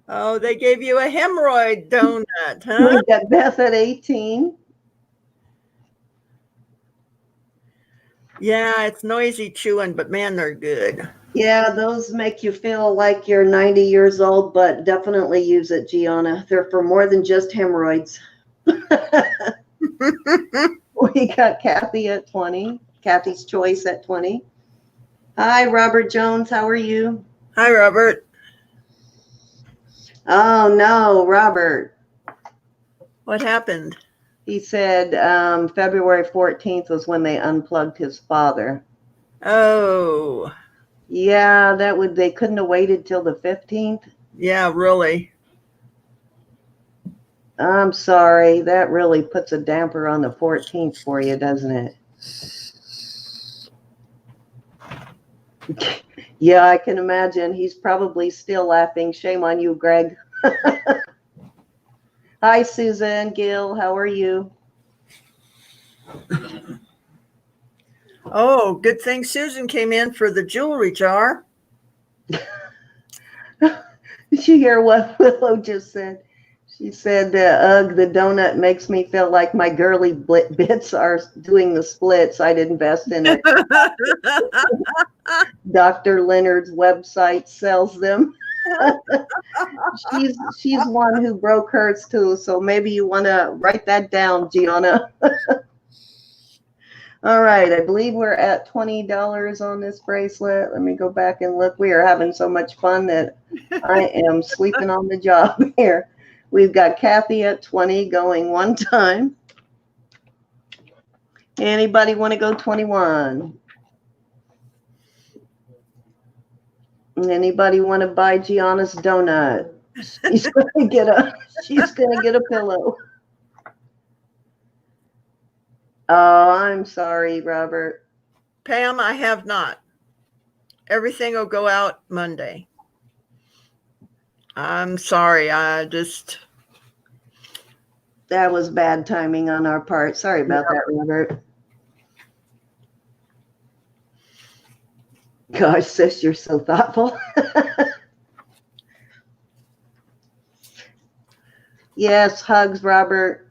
Oh, they gave you a hemorrhoid donut, huh? We got Beth at 18. Yeah, it's noisy chewing, but man, they're good. Yeah, those make you feel like you're 90 years old, but definitely use it, Gianna. They're for more than just hemorrhoids. We got Kathy at 20. Kathy's Choice at 20. Hi, Robert Jones. How are you? Hi, Robert. Oh, no, Robert. What happened? He said February 14th was when they unplugged his father. Oh. Yeah, they couldn't have waited till the 15th. Yeah, really. I'm sorry. That really puts a damper on the 14th for you, doesn't it? Yeah, I can imagine. He's probably still laughing. Shame on you, Greg. Hi, Susan Gill. How are you? Oh, good thing Susan came in for the jewelry jar. Did you hear what Willow just said? She said, ugh, the donut makes me feel like my girly bits are doing the splits. I'd invest in it. Dr. Leonard's website sells them. She's one who broke hers too, so maybe you want to write that down, Gianna. All right, I believe we're at $20 on this bracelet. Let me go back and look. We are having so much fun that I am sleeping on the job here. We've got Kathy at 20 going one time. Anybody want to go 21? Anybody want to buy Gianna's donut? She's gonna get a pillow. Oh, I'm sorry, Robert. Pam, I have not. Everything will go out Monday. I'm sorry. That was bad timing on our part. Sorry about that, Robert. Gosh, sis, you're so thoughtful. Yes, hugs, Robert.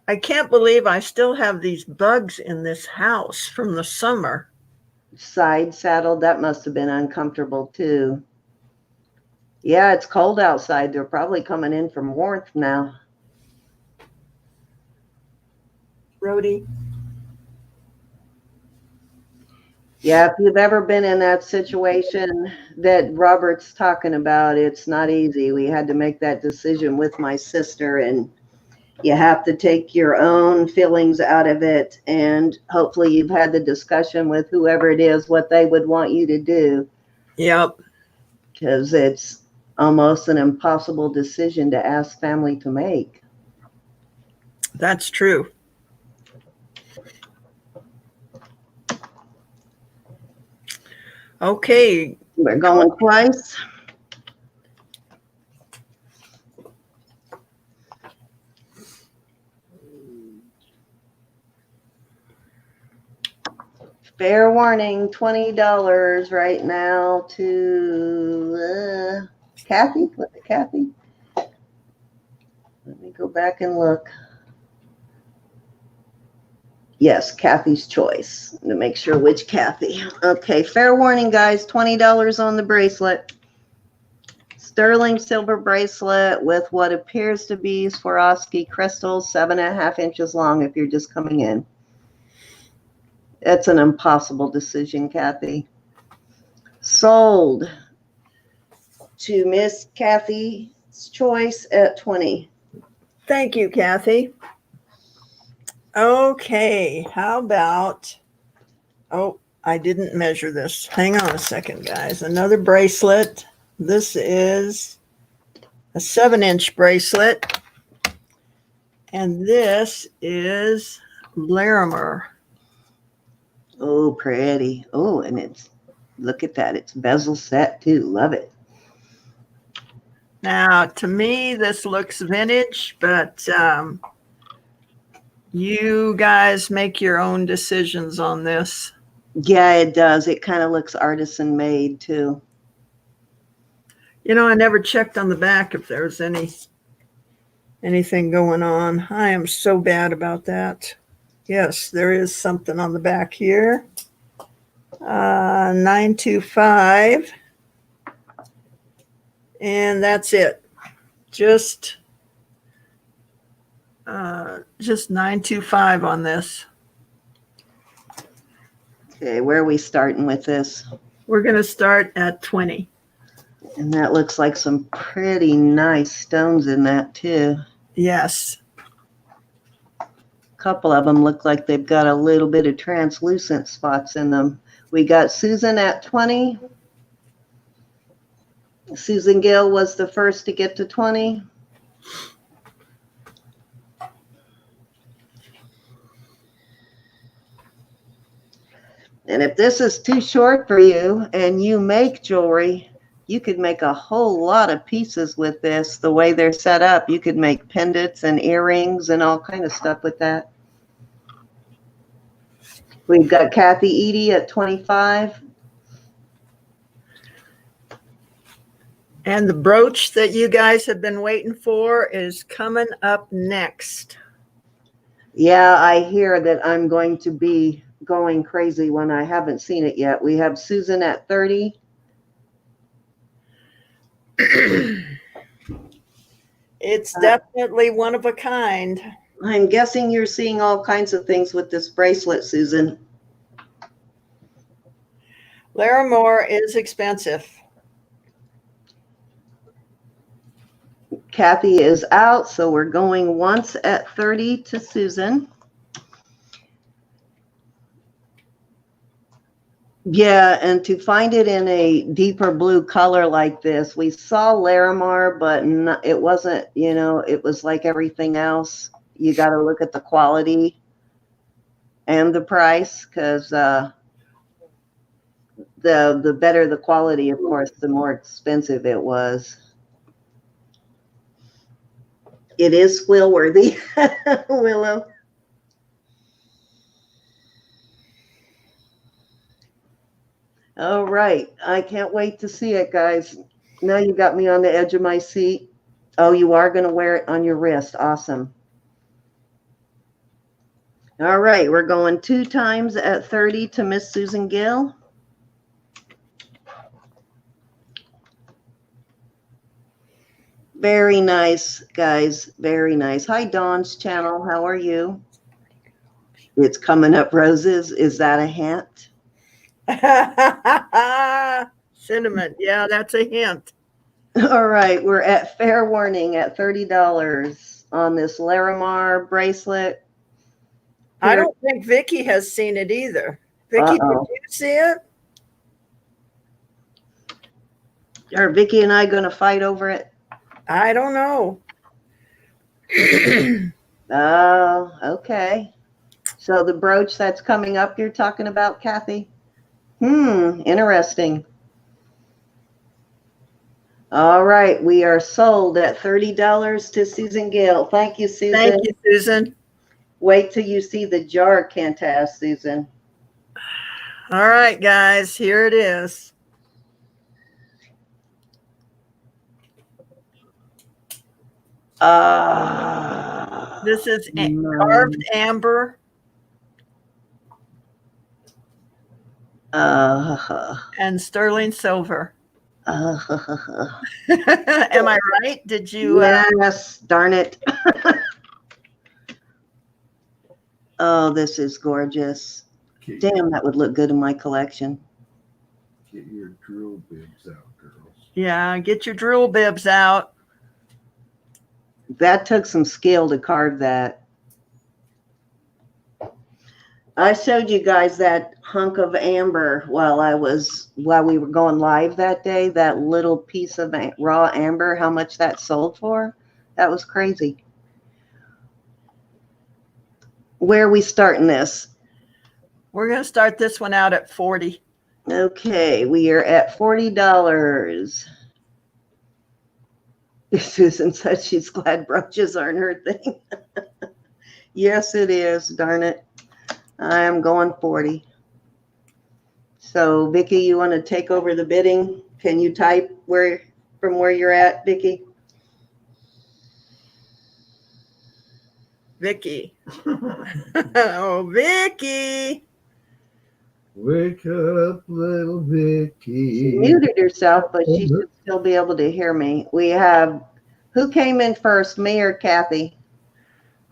I can't believe I still have these bugs in this house from the summer. Side saddled. That must have been uncomfortable too. Yeah, it's cold outside. They're probably coming in from warmth now. Rhodey. Yeah, if you've ever been in that situation that Robert's talking about, it's not easy. We had to make that decision with my sister, and you have to take your own feelings out of it. And hopefully you've had the discussion with whoever it is, what they would want you to do. Yep. Because it's almost an impossible decision to ask family to make. That's true. Okay. We're going twice. Fair warning, $20 right now to Kathy. Look at Kathy. Let me go back and look. Yes, Kathy's Choice. To make sure which Kathy. Okay, fair warning, guys. $20 on the bracelet. It's sterling silver bracelet with what appears to be Swarovski crystals, 7.5 inches long if you're just coming in. It's an impossible decision, Kathy. Sold to Miss Kathy's choice at 20. Thank you, Kathy. Okay, how about, oh, I didn't measure this. Hang on a second, guys. Another bracelet. This is a 7-inch bracelet. And this is Larimar. Oh, pretty. Oh, and it's, look at that. It's bezel set too. Love it. Now, to me, this looks vintage, but you guys make your own decisions on this. Yeah, it does. It kind of looks artisan made too. You know, I never checked on the back if there was anything going on. I am so bad about that. Yes, there is something on the back here. 925. And that's it. Just 925 on this. Okay, where are we starting with this? We're going to start at 20. And that looks like some pretty nice stones in that too. Yes. A couple of them look like they've got a little bit of translucent spots in them. We got Susan at 20. Susan Gill was the first to get to 20. And if this is too short for you and you make jewelry, you could make a whole lot of pieces with this. The way they're set up, you could make pendants and earrings and all kind of stuff with that. We've got Kathy Edie at 25. And the brooch that you guys have been waiting for is coming up next. Yeah, I hear that I'm going to be going crazy when I haven't seen it yet. We have Susan at 30. It's definitely one of a kind. I'm guessing you're seeing all kinds of things with this bracelet, Susan. Larimar is expensive. Kathy is out, so we're going once at 30 to Susan. Yeah, and to find it in a deeper blue color like this, we saw Larimar, but it wasn't, you know, it was like everything else. You got to look at the quality and the price, because the better the quality, of course, the more expensive it was. It is squill worthy, Willow. All right. I can't wait to see it, guys. Now you got me on the edge of my seat. Oh, you are going to wear it on your wrist. Awesome. All right. We're going 2 times at 30 to Miss Susan Gill. Very nice, guys. Very nice. Hi, Dawn's channel. How are you? It's coming up roses. Is that a hint? Cinnamon. Yeah, that's a hint. All right. We're at fair warning at $30 on this Larimar bracelet. I don't think Vicky has seen it either. Vicky, did you see it? Are Vicky and I going to fight over it? I don't know. Oh, okay. So the brooch that's coming up you're talking about, Kathy? Interesting. All right. We are sold at $30 to Susan Gill. Thank you, Susan. Thank you, Susan. Wait till you see the jar, Cantas, Susan. All right, guys, here it is. This is carved amber and sterling silver. Am I right? Did you? Yes, darn it. Oh, this is gorgeous. Get, Damn, that would look good in my collection. get your drill bibs out, girls. Yeah, get your drill bibs out. That took some skill to carve that. I showed you guys that hunk of amber while we were going live that day, that little piece of raw amber, how much that sold for. That was crazy. Where are we starting this? We're going to start this one out at 40. Okay, we are at $40. Susan said she's glad brooches aren't her thing. Yes, it is, darn it. I am going 40. So, Vicki, you want to take over the bidding? Can you type from where you're at, Vicki? Vicky. Oh, Vicky. Wake up, little Vicky. She muted herself, but she should still be able to hear me. We have, who came in first, me or Kathy?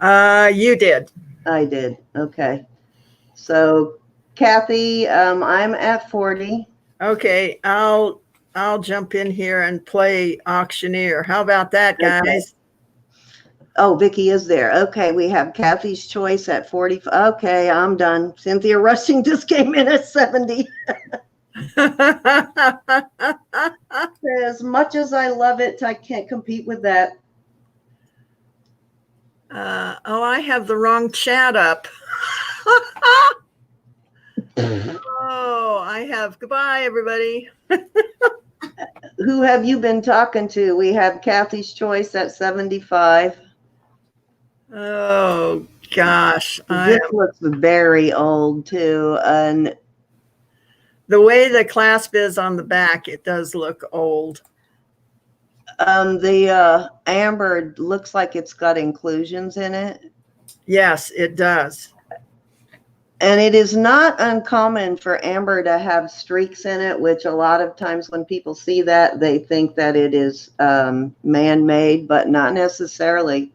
You did. I did. Okay. So, Kathy, I'm at 40. Okay, I'll jump in here and play auctioneer. How about that, guys? Okay. Oh, Vicki is there. Okay, we have Kathy's choice at 40. Okay, I'm done. Cynthia Rushing just came in at 70. As much as I love it, I can't compete with that. Oh, I have the wrong chat up. Oh, I have. Goodbye, everybody. Who have you been talking to? We have Kathy's choice at 75. Oh, gosh. This looks very old, too. And the way the clasp is on the back, it does look old. the amber looks like it's got inclusions in it. Yes, it does. And it is not uncommon for amber to have streaks in it, which a lot of times when people see that, they think that it is man-made, but not necessarily.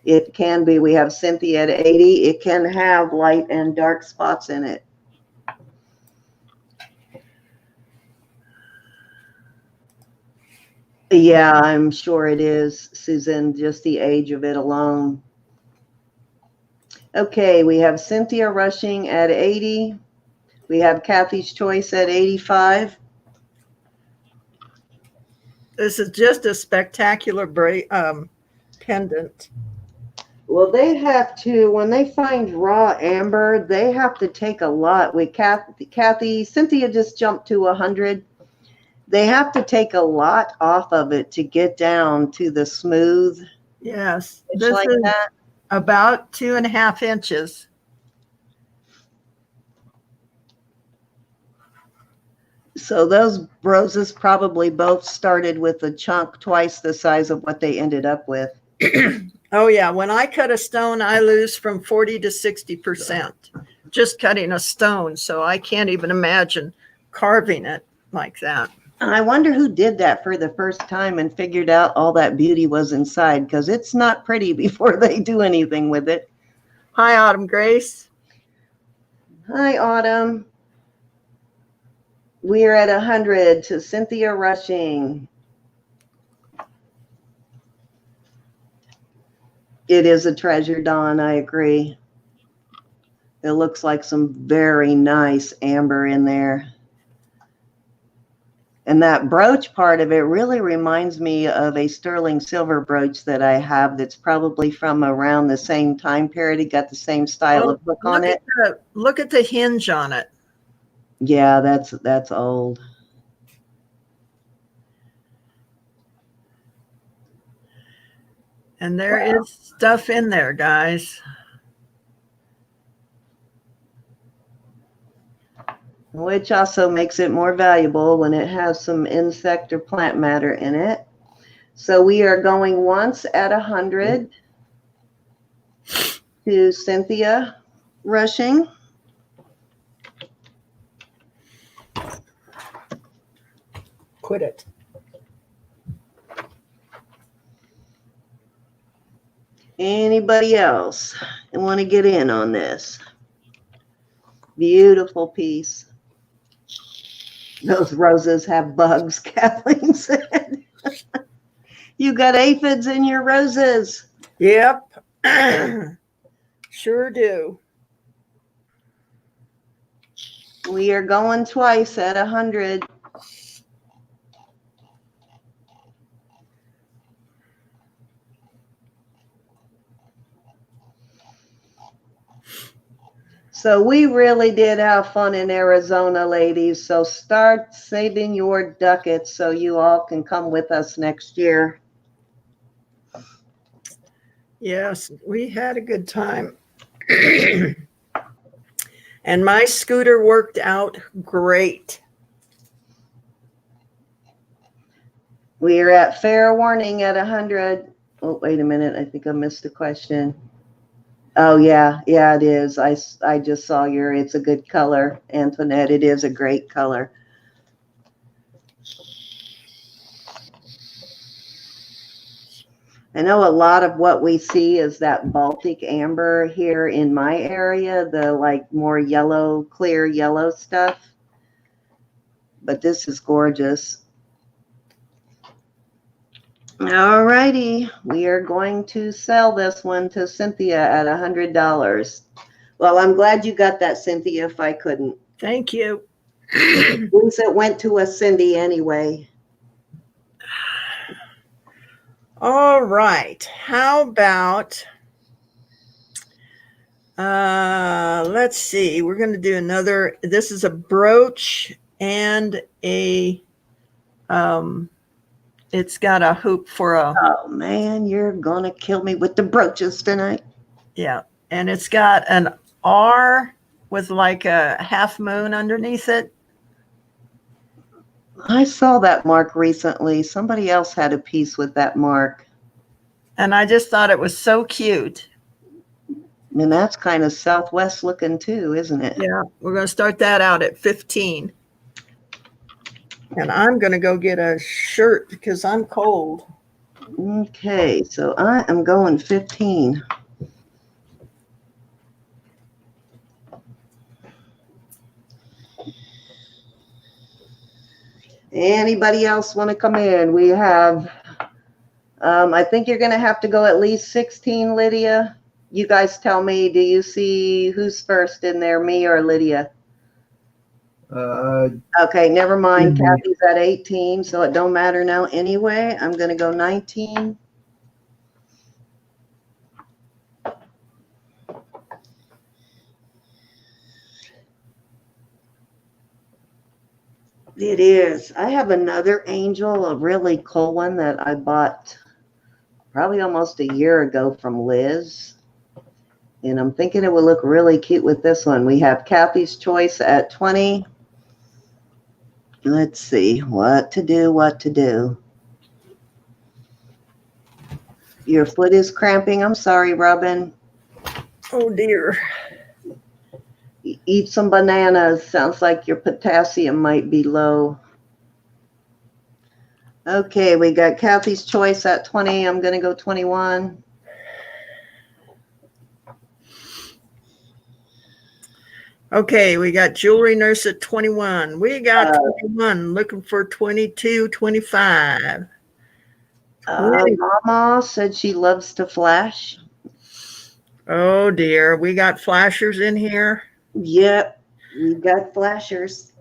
It can be. We have Cynthia at 80. It can have light and dark spots in it. Yeah, I'm sure it is, Susan, just the age of it alone. Okay, we have Cynthia Rushing at 80. We have Kathy's choice at 85. This is just a spectacular pendant. Well, they have to, when they find raw amber, they have to take a lot. Cynthia just jumped to 100. They have to take a lot off of it to get down to the smooth. Yes, This like is that. About 2.5 inches. So those roses probably both started with a chunk twice the size of what they ended up with. Oh yeah, when I cut a stone, I lose from 40 to 60% just cutting a stone. So I can't even imagine carving it like that. And I wonder who did that for the first time and figured out all that beauty was inside, because it's not pretty before they do anything with it. Hi, Autumn Grace. Hi, Autumn. We're at 100 to Cynthia Rushing. It is a treasure, Dawn. I agree. It looks like some very nice amber in there. And that brooch part of it really reminds me of a sterling silver brooch that I have that's probably from around the same time period. It got the same style of hook on it. Look at the hinge on it. Yeah, that's old. And there is stuff in there, guys. Which also makes it more valuable when it has some insect or plant matter in it. So we are going once at 100 to Cynthia Rushing. put it. Anybody else want to get in on this? Beautiful piece. Those roses have bugs, Kathleen said. You got aphids in your roses. Yep. Sure do. We are going twice at 100. So we really did have fun in Arizona, ladies. So start saving your ducats so you all can come with us next year. Yes, we had a good time. And my scooter worked out great. We are at fair warning at 100. Oh, wait a minute. I think I missed a question. Oh, yeah. Yeah, it is. I just saw it's a good color, Antoinette. It is a great color. I know a lot of what we see is that Baltic amber here in my area, the like more yellow, clear yellow stuff. But this is gorgeous. All righty. We are going to sell this one to Cynthia at $100. Well, I'm glad you got that, Cynthia, if I couldn't. Thank you. At least it went to a Cindy anyway. All right. How about, let's see. We're going to do another. This is a brooch and a, it's got a hoop for a, Oh, man, you're going to kill me with the brooches tonight. yeah. And it's got an R with like a half moon underneath it. I saw that mark recently. Somebody else had a piece with that mark. And I just thought it was so cute. And that's kind of Southwest looking too, isn't it? Yeah, we're going to start that out at 15. And I'm going to go get a shirt because I'm cold. Okay, so I am going 15. Anybody else want to come in? We have, I think you're going to have to go at least 16, Lydia. You guys tell me, do you see who's first in there, me or Lydia? Okay, never mind. Kathy's at 18, so it don't matter now anyway. I'm going to go 19. It is. I have another angel, a really cool one that I bought probably almost a year ago from Liz. And I'm thinking it would look really cute with this one. We have Kathy's Choice at 20. Let's see what to do. Your foot is cramping. I'm sorry, Robin. Oh, dear. Eat some bananas. Sounds like your potassium might be low. Okay, we got Kathy's Choice at 20. I'm going to go 21. Okay, we got Jewelry Nurse at 21. We got 21 looking for 22, 25. Mama said she loves to flash. Oh, dear. We got flashers in here. Yep, we got flashers.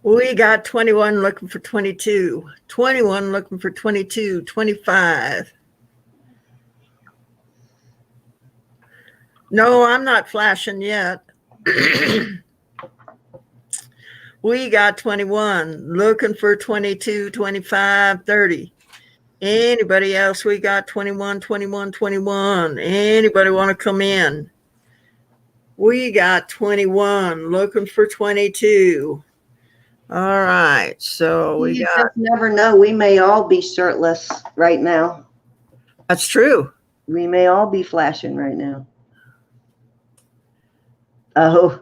We got 21 looking for 22. 21 looking for 22, 25. No, I'm not flashing yet. We got 21 looking for 22, 25, 30. Anybody else? We got 21, 21, 21. Anybody want to come in? We got 21 looking for 22. All right. So we You got. just never know. We may all be shirtless right now. That's true. We may all be flashing right now. Oh,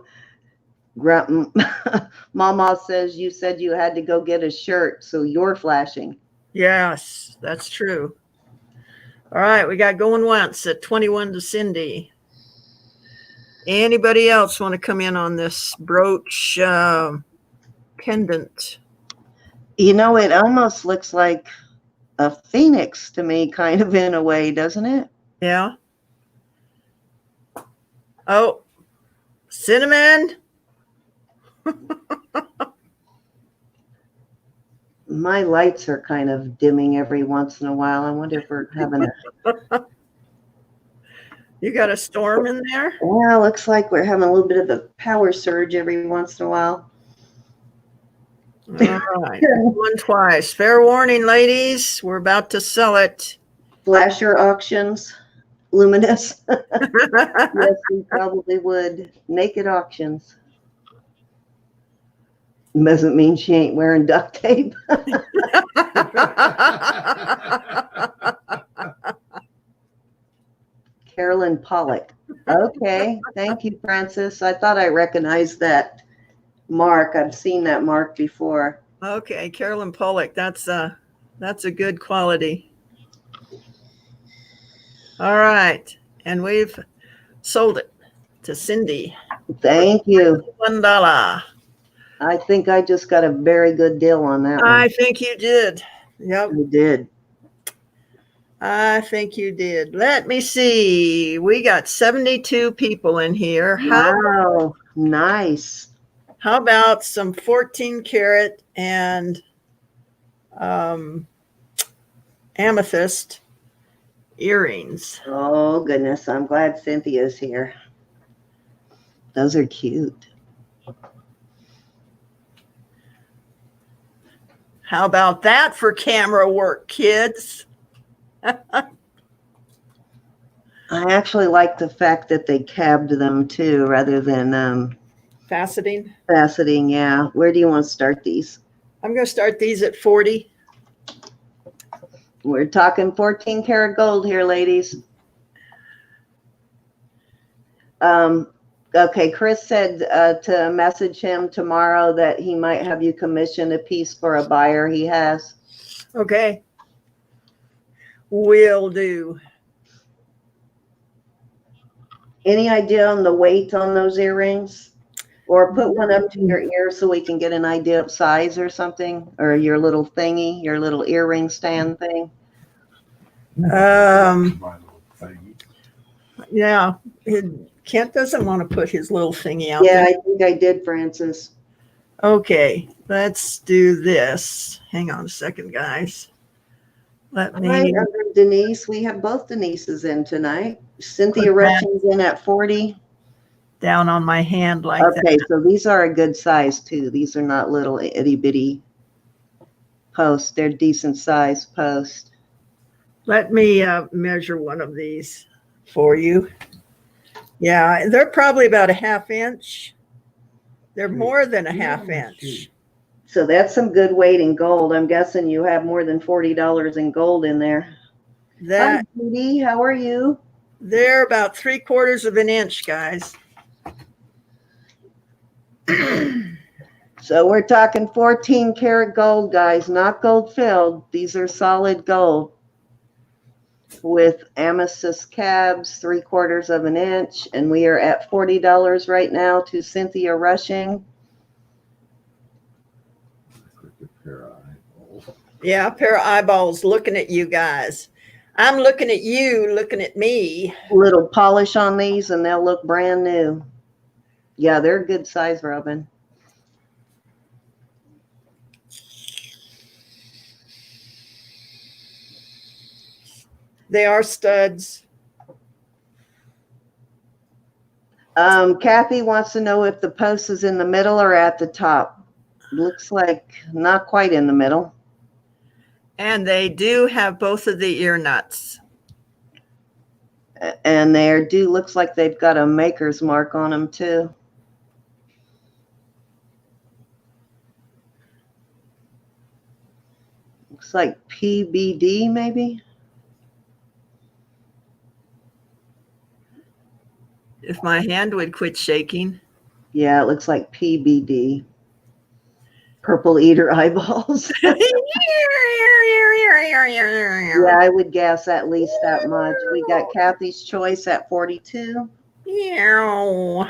Mama says you said you had to go get a shirt, so you're flashing. Yes, that's true. All right, we got going once at 21 to Cindy. Anybody else want to come in on this brooch pendant? You know, it almost looks like a phoenix to me, kind of in a way, doesn't it? Yeah. Oh, cinnamon. My lights are kind of dimming every once in a while. I wonder if we're having a... You got a storm in there? Yeah, looks like we're having a little bit of a power surge every once in a while. All right. One twice. Fair warning, ladies. We're about to sell it. Flasher auctions, luminous. Yes, we probably would. Naked auctions. Doesn't mean she ain't wearing duct tape. Carolyn Pollock. Okay, thank you, Francis. I thought I recognized that mark. I've seen that mark before. Okay, Carolyn Pollock. That's a good quality. All right, and we've sold it to Cindy. Thank you. $1. I think I just got a very good deal on that one. I think you did. Yep, I did. I think you did. Let me see. We got 72 people in here. Wow, nice. How about some 14 karat and amethyst earrings? Oh, goodness. I'm glad Cynthia's here. Those are cute. How about that for camera work, kids? I actually like the fact that they cabbed them too, rather than Faceting. faceting. Yeah. Where do you want to start these? I'm going to start these at 40. We're talking 14 karat gold here, ladies. Okay, Chris said to message him tomorrow that he might have you commission a piece for a buyer he has. Okay. Will do. Any idea on the weight on those earrings? Or put one up to your ear so we can get an idea of size or something, or your little thingy, your little earring stand thing. Yeah. Kent doesn't want to put his little thingy out Yeah, there. I think I did, Francis. Okay, let's do this. Hang on a second, guys. Let me. Right, Denise, we have both Denises in tonight. Cynthia Rushing's in at 40. Down on my hand like that. Okay, so these are a good size too. These are not little itty bitty posts. They're decent size posts. Let me measure one of these for you. Yeah, they're probably about a ½ inch. They're more than a ½ inch. So that's some good weight in gold. I'm guessing you have more than $40 in gold in there. That Hi, Judy. How are you? they're about 3/4 of an inch, guys. So we're talking 14 karat gold, guys, not gold filled. These are solid gold with amethyst cabs, 3/4 of an inch. And we are at $40 right now to Cynthia Rushing. Yeah, a pair of eyeballs looking at you guys. I'm looking at you, looking at me. Little polish on these and they'll look brand new. Yeah, they're a good size, Robin. They are studs. Kathy wants to know if the post is in the middle or at the top. Looks like not quite in the middle. And they do have both of the ear nuts. And they do, looks like they've got a maker's mark on them too. Looks like PBD maybe. If my hand would quit shaking. Yeah, it looks like PBD. Purple eater eyeballs. Yeah, I would guess at least that much. We got Kathy's Choice at 42. Meow.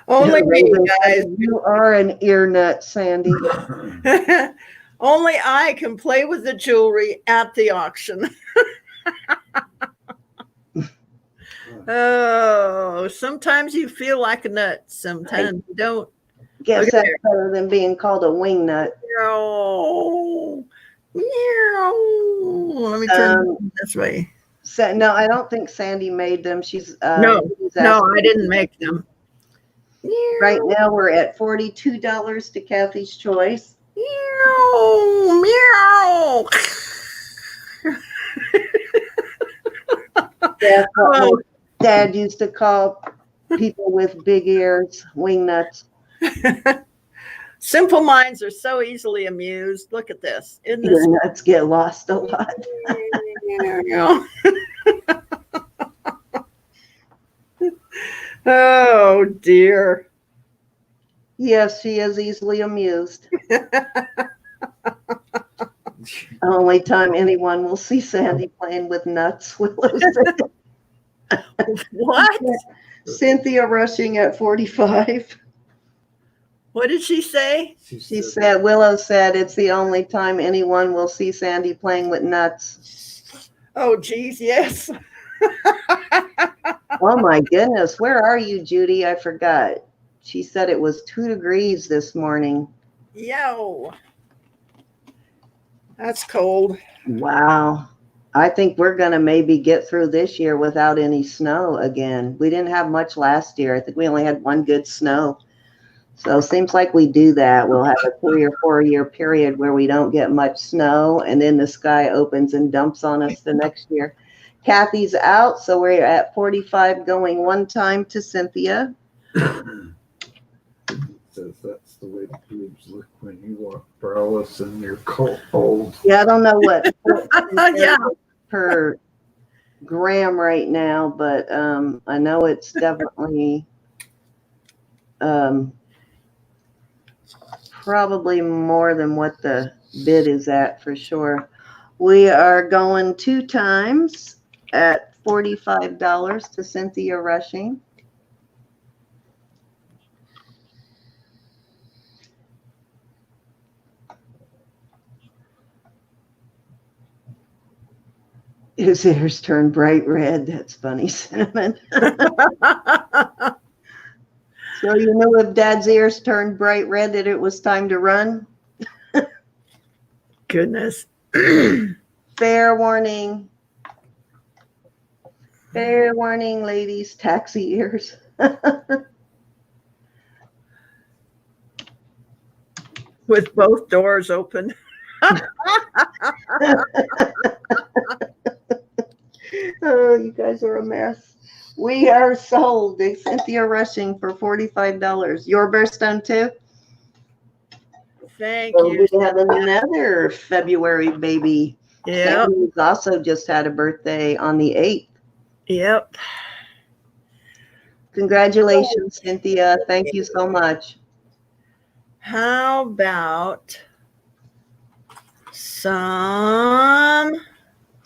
Only me, Raven guys. said, you are an ear nut, Sandy. Only I can play with the jewelry at the auction. Oh, sometimes you feel like a nut. Sometimes you don't. Guess Okay. that's better than being called a wing nut. Meow. Meow. Let me turn this way. So, no, I don't think Sandy made them. She's No, she's no, asking I didn't make them. Right now we're at $42 to Kathy's Choice. Meow. Meow. That's what my Oh. dad used to call people with big ears, wing nuts. Simple minds are so easily amused. Look at this. Isn't this Ear nuts get lost a lot. Oh dear. Yes, she is easily amused. Only time anyone will see Sandy playing with nuts. Willow said. What? Cynthia rushing at 45. What did she say? She said, Willow said it's the only time anyone will see Sandy playing with nuts. Oh geez, yes. Oh my goodness. Where are you, Judy? I forgot. She said it was 2 degrees this morning. Yo. That's cold. Wow. I think we're going to maybe get through this year without any snow again. We didn't have much last year. I think we only had one good snow. So it seems like we do that. We'll have a 3 or 4 year period where we don't get much snow, and then the sky opens and dumps on us the next year. Kathy's out, so we're at 45 going one time to Cynthia. Says that's the way the boobs look when you walk braless and you're cold. Yeah, I don't know what Yeah. per gram right now, but I know it's definitely probably more than what the bid is at for sure. We are going 2 times at $45 to Cynthia Rushing. His ears turn bright red. That's funny, Cinnamon. So you knew if Dad's ears turned bright red that it was time to run? Goodness. Fair warning. Fair warning, ladies. Taxi ears. With both doors open. Oh, you guys are a mess. We are sold. Cynthia Rushing for $45. Your birthstone too? Thank So you. we have another February baby. Yep. Sandy's also just had a birthday on the 8th. Yep. Congratulations, Cynthia. Thank you so much. How about some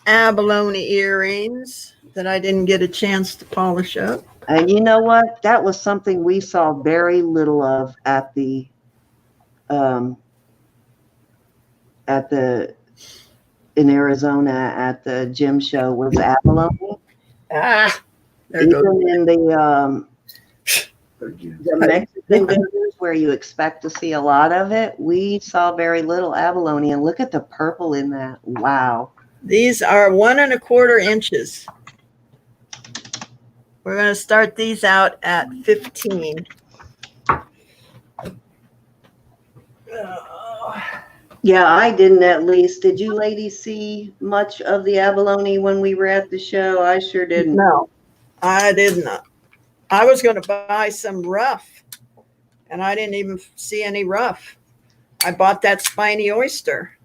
abalone earrings that I didn't get a chance to polish up? And you know what? That was something we saw very little of at the in Arizona at the gym show was abalone. Ah, there goes. Even in the Mexican vendors where you expect to see a lot of it, we saw very little abalone. And look at the purple in that. Wow. These are 1 1/4 inches. We're going to start these out at 15. Yeah, I didn't at least. Did you ladies see much of the abalone when we were at the show? I sure didn't. No, I didn't. I was going to buy some rough, and I didn't even see any rough. I bought that spiny oyster.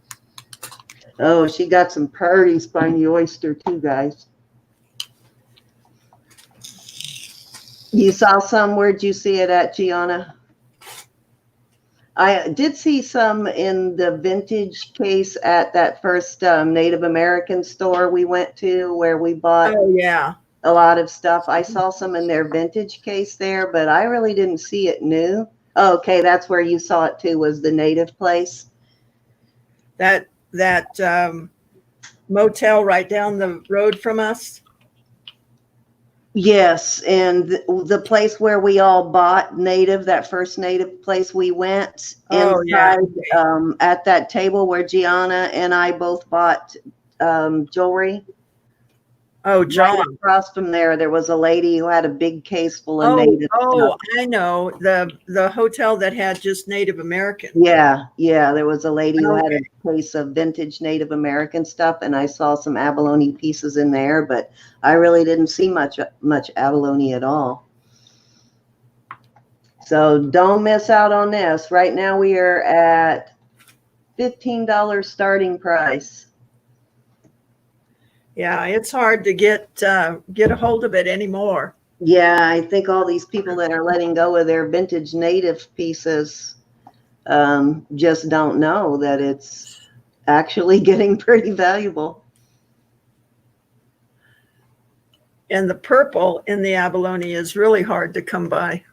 Oh, she got some pretty spiny oyster too, guys. You saw some? Where'd you see it at, Gianna? I did see some in the vintage case at that first Native American store we went to where we bought Oh, yeah. a lot of stuff. I saw some in their vintage case there, but I really didn't see it new. Oh, okay, that's where you saw it too, was the native place. That motel right down the road from us. Yes, and the place where we all bought native, that first native place we went Oh, yeah. inside, at that table where Gianna and I both bought jewelry. Oh, Right John. across from there was a lady who had a big case full of Oh, native stuff. I know. The hotel that had just Native American. Yeah, there was a lady who had Okay. a case of vintage Native American stuff, and I saw some abalone pieces in there, but I really didn't see much abalone at all. So don't miss out on this. Right now we are at $15 starting price. Yeah, it's hard to get a hold of it anymore. Yeah, I think all these people that are letting go of their vintage native pieces just don't know that it's actually getting pretty valuable. And the purple in the abalone is really hard to come by.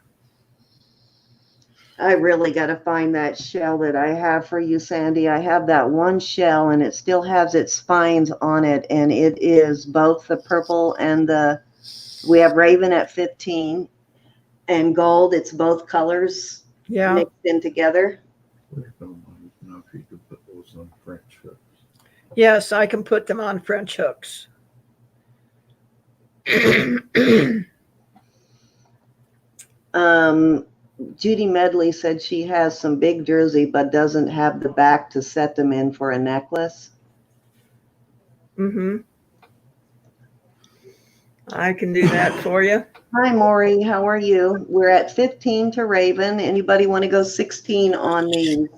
I really got to find that shell that I have for you, Sandy. I have that one shell and it still has its spines on it, and it is both the purple and we have raven at 15 and gold. It's both colors mixed in together. I don't know if you could put those on French hooks. Yes, I can put them on French hooks. Judy Medley said she has some big jersey but doesn't have the back to set them in for a necklace. Mm-hmm. I can do that for you. Hi, Maury. How are you? We're at 15 to Raven. Anybody want to go 16 on these?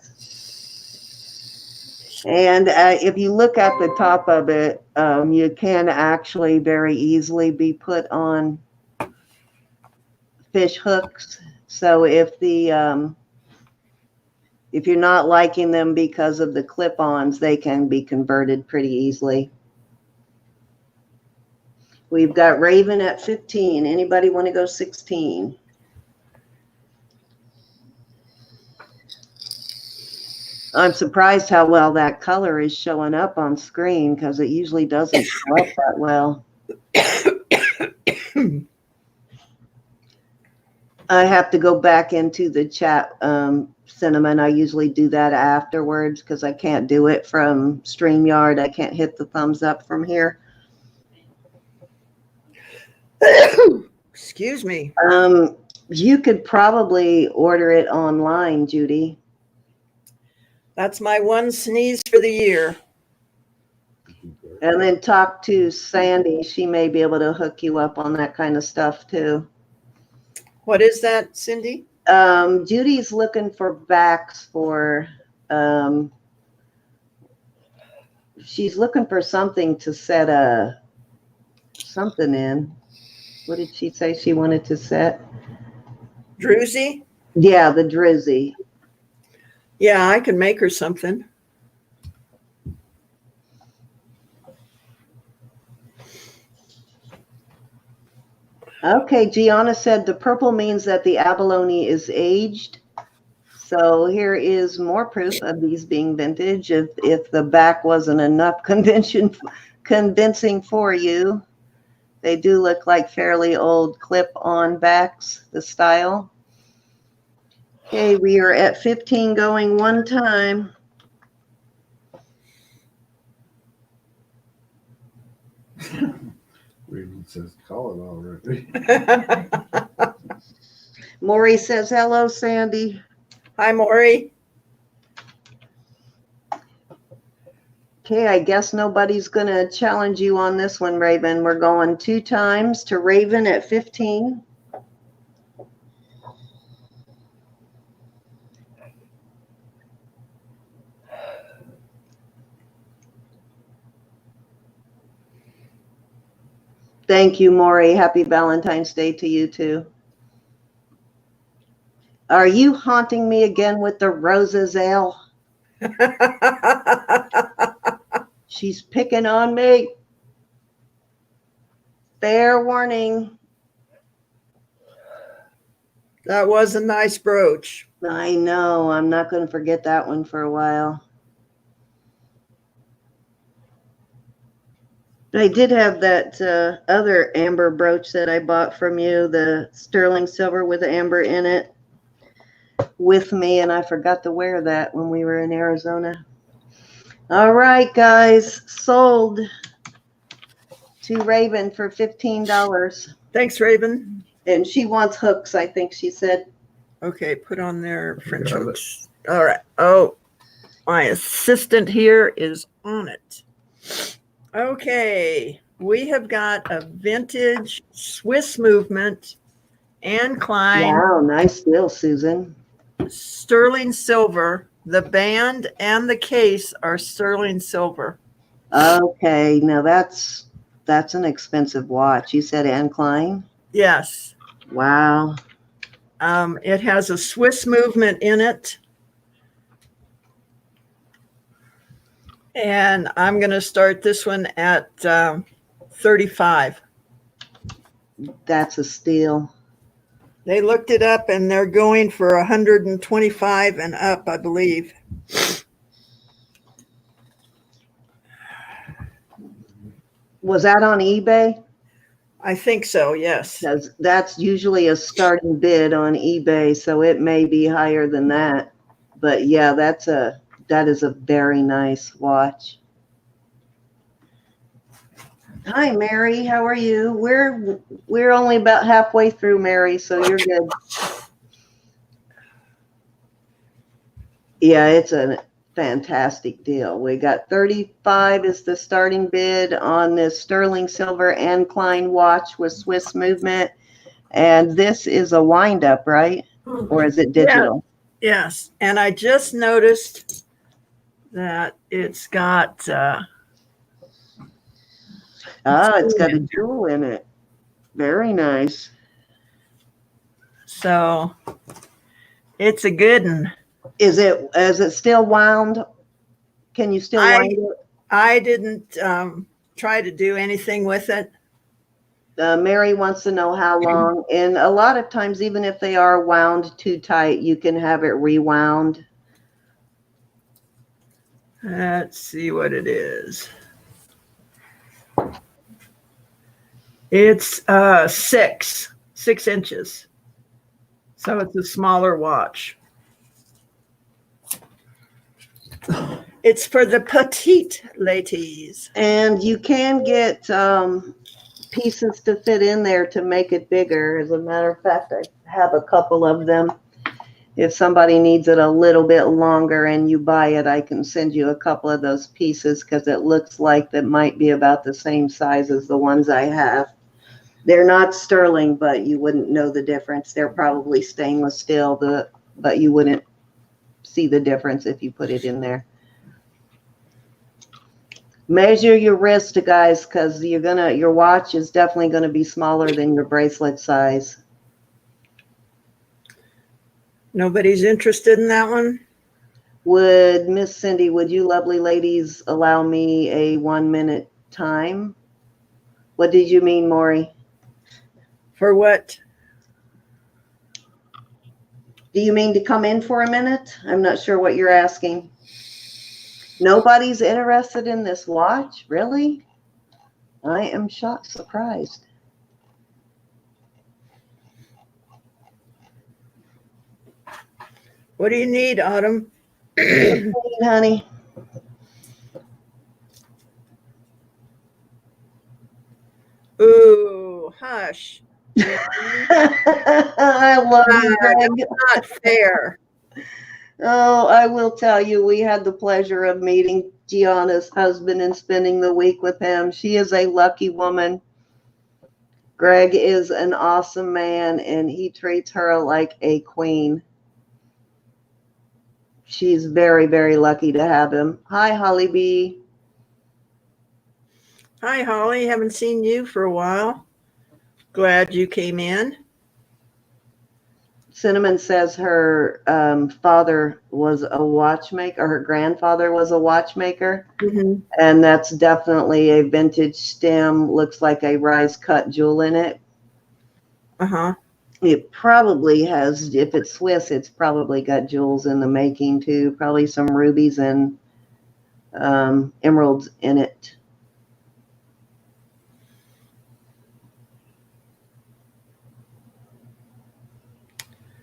And if you look at the top of it, you can actually very easily be put on fish hooks. So if you're not liking them because of the clip-ons, they can be converted pretty easily. We've got Raven at 15. Anybody want to go 16? I'm surprised how well that color is showing up on screen because it usually doesn't show up that well. I have to go back into the chat, Cinnamon. I usually do that afterwards because I can't do it from StreamYard. I can't hit the thumbs up from here. Excuse me. You could probably order it online, Judy. That's my one sneeze for the year. And then talk to Sandy. She may be able to hook you up on that kind of stuff too. What is that, Cindy? Judy's looking for backs for, she's looking for something to set something in. What did she say she wanted to set? Druzy? Yeah, the druzy. Yeah, I can make her something. Okay, Gianna said the purple means that the abalone is aged. So here is more proof of these being vintage. If the back wasn't enough convincing for you, they do look like fairly old clip-on backs, the style. Okay, we are at 15 going one time. Raven says, call it already. Maury says, hello, Sandy. Hi, Maury. Okay, I guess nobody's going to challenge you on this one, Raven. We're going 2 times to Raven at 15. Thank you, Maury. Happy Valentine's Day to you too. Are you haunting me again with the roses, Ale? She's picking on me. Fair warning. That was a nice brooch. I know. I'm not going to forget that one for a while. I did have that other amber brooch that I bought from you, the sterling silver with amber in it, with me, and I forgot to wear that when we were in Arizona. All right, guys, sold to Raven for $15. Thanks, Raven. And she wants hooks, I think she said. Okay, put on their French Got it. hooks. All right. Oh, my assistant here is on it. Okay, we have got a vintage Swiss movement and Klein Wow, nice deal, Susan. sterling silver. The band and the case are sterling silver. Okay, now that's an expensive watch. You said Anne Klein? Yes. Wow. It has a Swiss movement in it. And I'm going to start this one at 35. That's a steal. They looked it up and they're going for 125 and up, I believe. Was that on eBay? I think so, yes. Because that's usually a starting bid on eBay, so it may be higher than that. But yeah, that is a very nice watch. Hi, Mary. How are you? We're only about halfway through, Mary, so you're good. Yeah, it's a fantastic deal. We got 35 is the starting bid on this sterling silver and Klein watch with Swiss movement. And this is a wind up, right? Or is it digital? Yes. And I just noticed that it's got It's got a jewel in it. Very nice. so it's a good one. Is it still wound? Can you still wind it? I didn't try to do anything with it. Mary wants to know how long. And a lot of times, even if they are wound too tight, you can have it rewound. Let's see what it is. It's 6 inches. So it's a smaller watch. It's for the petite ladies. And you can get pieces to fit in there to make it bigger. As a matter of fact, I have a couple of them. If somebody needs it a little bit longer and you buy it, I can send you a couple of those pieces because it looks like that might be about the same size as the ones I have. They're not sterling, but you wouldn't know the difference. They're probably stainless steel, but you wouldn't see the difference if you put it in there. Measure your wrist, guys, because your watch is definitely gonna be smaller than your bracelet size. Nobody's interested in that one? Would Miss Cindy, would you lovely ladies allow me a 1-minute time? What did you mean, Maury? For what? Do you mean to come in for a minute? I'm not sure what you're asking. Nobody's interested in this watch? Really? I am shocked, surprised. What do you need, Autumn? Honey. Ooh, hush. I love you, Greg. Not fair. Oh, I will tell you, we had the pleasure of meeting Gianna's husband and spending the week with him. She is a lucky woman. Greg is an awesome man, and he treats her like a queen. She's very, very lucky to have him. Hi, Holly B. Hi, Holly. Haven't seen you for a while. Glad you came in. Cinnamon says her father was a watchmaker, or her grandfather was a watchmaker. Mhm. And that's definitely a vintage stem. Looks like a rise cut jewel in it. Uh-huh. It probably has, if it's Swiss, it's probably got jewels in the making too. Probably some rubies and emeralds in it.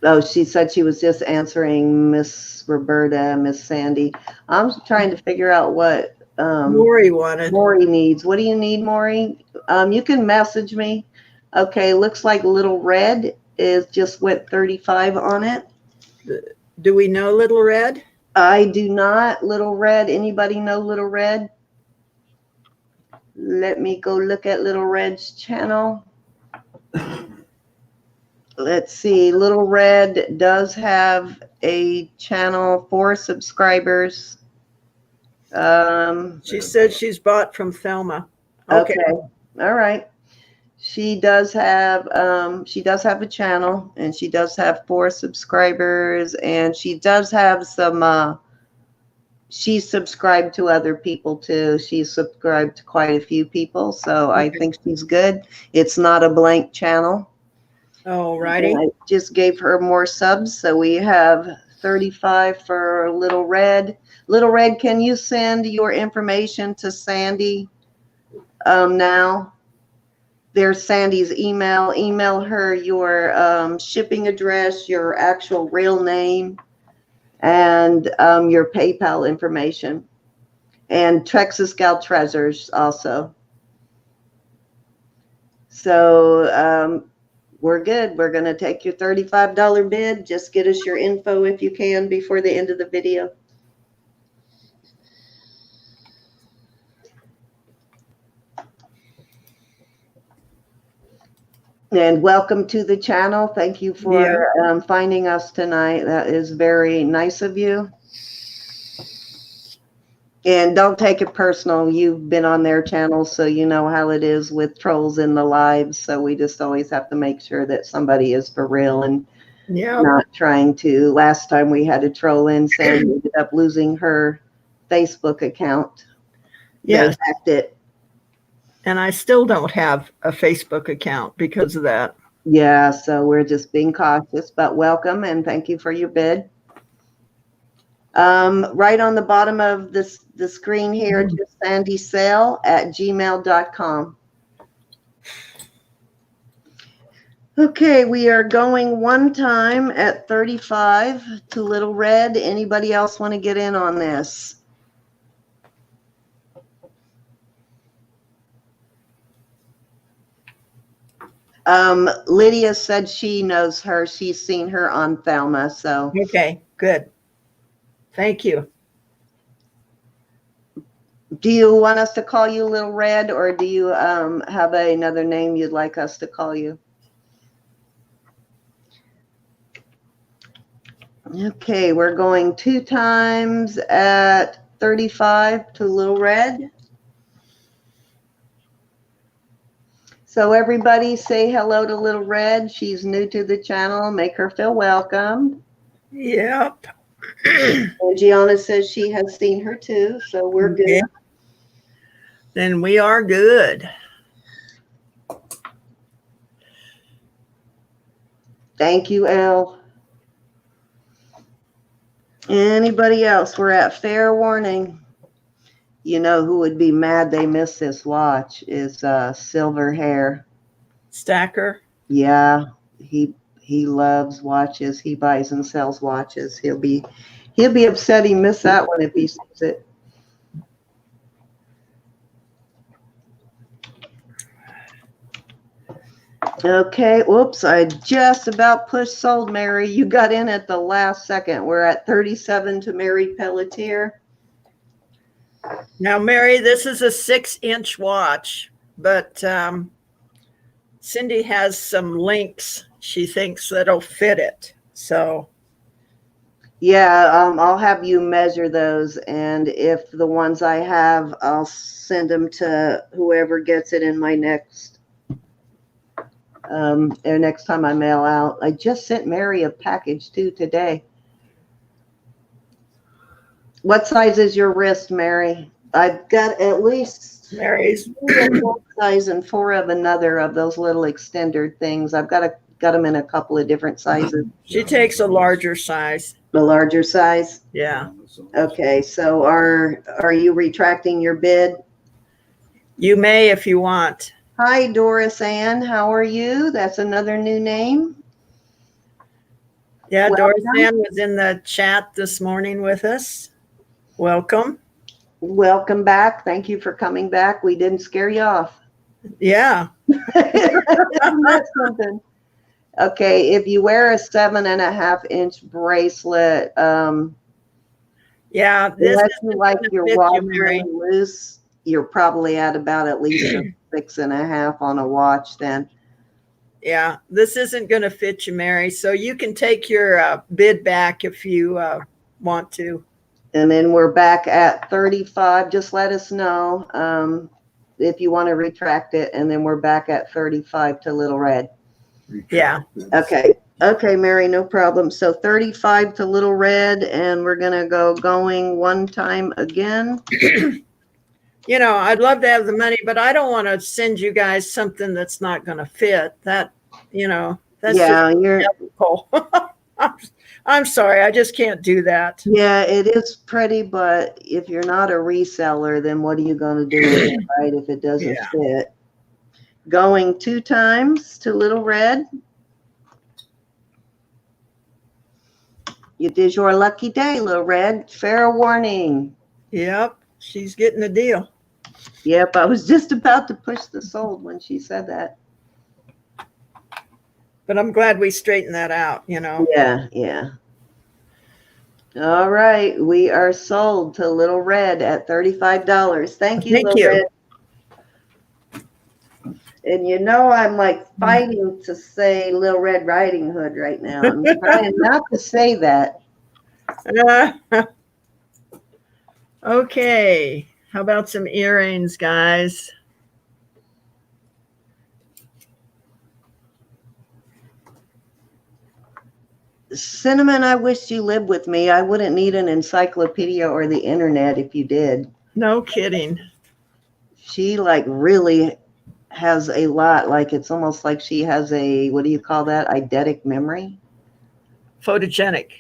Oh, she said she was just answering Miss Roberta, Miss Sandy. I'm trying to figure out what Lori wanted. Maury needs. What do you need, Maury? You can message me. Okay, looks like Little Red is just went 35 on it. Do we know Little Red? I do not. Little Red. Anybody know Little Red? Let me go look at Little Red's channel. Let's see. Little Red does have a channel for subscribers. She said she's bought from Thelma. Okay. All right. She does have a channel, and she does have 4 subscribers, and she does have some she's subscribed to other people too. She's subscribed to quite a few people, so I think she's good. It's not a blank channel. Oh, righty. I just gave her more subs, so we have 35 for Little Red. Little Red, can you send your information to Sandy now? There's Sandy's email. Email her your shipping address, your actual real name, and your PayPal information. And Texas Gal Treasures also. So we're good. We're going to take your $35 bid. Just get us your info if you can before the end of the video. And welcome to the channel. Thank you for finding us tonight. That is very nice of you. And don't take it personal. You've been on their channel, so you know how it is with trolls in the lives. So we just always have to make sure that somebody is for real and not trying to. Last time we had a troll in, Sandy ended up losing her Facebook account. Yes. They hacked it. And I still don't have a Facebook account because of that. Yeah, so we're just being cautious, but welcome and thank you for your bid. Right on the bottom of the screen here, just sandysale@gmail.com. Okay, we are going one time at 35 to Little Red. Anybody else want to get in on this? Lydia said she knows her. She's seen her on Thelma. So okay, good. Thank you. Do you want us to call you Little Red, or do you have another name you'd like us to call you? Okay, we're going 2 times at 35 to Little Red. So everybody say hello to Little Red. She's new to the channel. Make her feel welcome. Yep. And Gianna says she has seen her too, so we're good. Then we are good. Thank you, Elle. Anybody else? We're at fair warning. You know who would be mad they missed this watch is Silver Hair. Stacker. Yeah, he loves watches. He buys and sells watches. He'll be upset he missed that one if he sees it. Okay, whoops, I just about pushed sold, Mary. You got in at the last second. We're at 37 to Mary Pelletier. Now, Mary, this is a 6-inch watch, but Cindy has some links she thinks that'll fit it. So yeah, I'll have you measure those, and if the ones I have, I'll send them to whoever gets it in my next And next time I mail out. I just sent Mary a package too today. What size is your wrist, Mary? I've got at least Mary's. 3 of one size and 4 of another of those little extender things. I've got them in a couple of different sizes. She takes a larger size. The larger size. Yeah. Okay, so are you retracting your bid? You may if you want. Hi, Doris Ann. How are you? That's another new name. Yeah, Welcome. Doris Ann was in the chat this morning with us. Welcome. Welcome back. Thank you for coming back. We didn't scare you off. Yeah. Isn't that something? Okay, if you wear a 7.5-inch bracelet, Yeah. This unless is you like gonna your fit you, wad Mary. really loose, you're probably at least a 6.5 on a watch then. Yeah. This isn't going to fit you, Mary. So you can take your bid back if you want to. And then we're back at 35. Just let us know if you want to retract it. And then we're back at 35 to Little Red. Yeah. Okay. Okay, Mary, no problem. So 35 to Little Red, and we're going to going one time again. You know, I'd love to have the money, but I don't want to send you guys something that's not going to fit. That, you know, that's Yeah, just you're ethical. I'm sorry. I just can't do that. yeah, it is pretty, but if you're not a reseller, then what are you going to do with it, right? If it doesn't Yeah. fit. Going 2 times to Little Red. It is your lucky day, Little Red. Fair warning. Yep. She's getting a deal. Yep, I was just about to push the sold when she said that. But I'm glad we straightened that out, you know. Yeah, yeah. All right, we are sold to Little Red at $35. Thank you, Thank Little you. Red. And you know, I'm like fighting to say Little Red Riding Hood right now. I'm trying not to say that. Okay. How about some earrings, guys? Cinnamon, I wish you lived with me. I wouldn't need an encyclopedia or the internet if you did. No kidding. She like really has a lot. Like it's almost like she has a, what do you call that? Eidetic memory? Photogenic.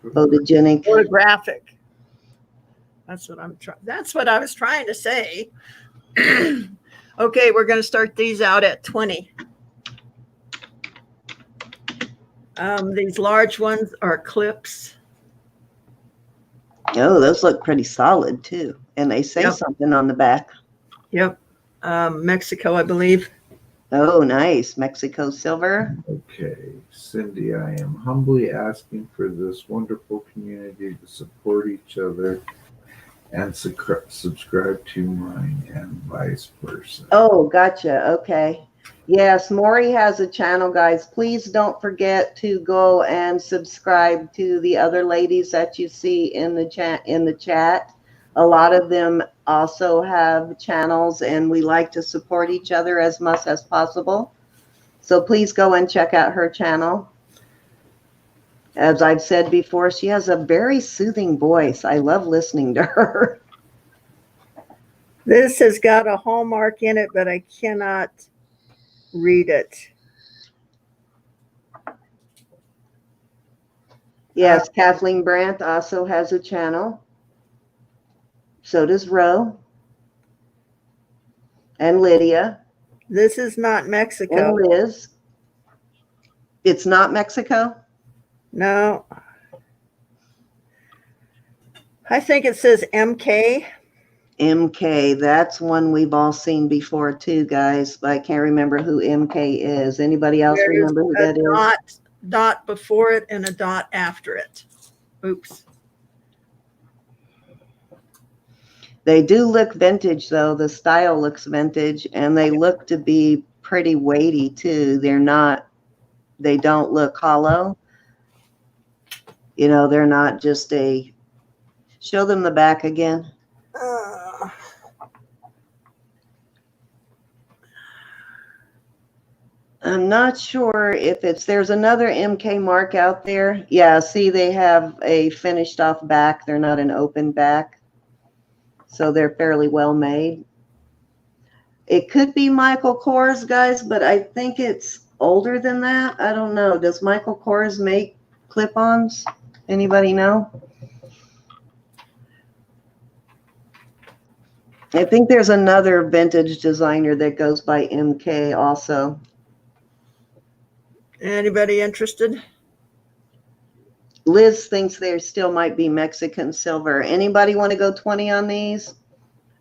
Photogenic. Photographic. That's what I'm trying. That's what I was trying to say. Okay, we're going to start these out at 20. These large ones are clips. Oh, those look pretty solid too. And they say Yep. something on the back. Yep. Mexico, I believe. Oh, nice. Mexico silver. Okay, Cindy, I am humbly asking for this wonderful community to support each other and subscribe to mine and vice versa. Oh, gotcha. Okay. Yes, Maury has a channel, guys. Please don't forget to go and subscribe to the other ladies that you see in the chat. A lot of them also have channels, and we like to support each other as much as possible. So please go and check out her channel. As I've said before, she has a very soothing voice. I love listening to her. This has got a hallmark in it, but I cannot read it. Yes, Kathleen Brandt also has a channel. So does Ro. And Lydia. This is not Mexico. And Liz. It's not Mexico? No. I think it says MK. MK, that's one we've all seen before too, guys. But I can't remember who MK is. Anybody else There's remember who that is? Dot before it and a dot after it. Oops. They do look vintage though. The style looks vintage and they look to be pretty weighty too. They don't look hollow. You know, they're not just show them the back again. I'm not sure if there's another MK mark out there. Yeah, see, they have a finished off back. They're not an open back. So they're fairly well made. It could be Michael Kors, guys, but I think it's older than that. I don't know. Does Michael Kors make clip-ons? Anybody know? I think there's another vintage designer that goes by MK also. Anybody interested? Liz thinks there still might be Mexican silver. Anybody want to go 20 on these?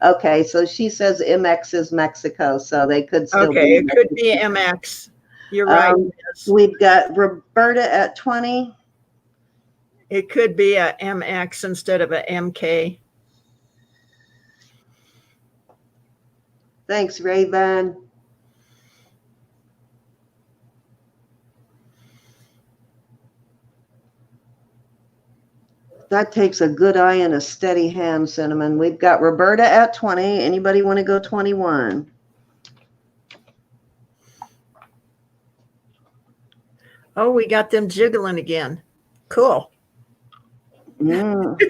Okay, so she says MX is Mexico, so they could still be. Okay, it could be MX. You're right. Yes. We've got Roberta at 20. It could be a MX instead of a MK. Thanks, Raven. That takes a good eye and a steady hand, Cinnamon. We've got Roberta at 20. Anybody want to go 21? Oh, we got them jiggling again. Cool. Mm.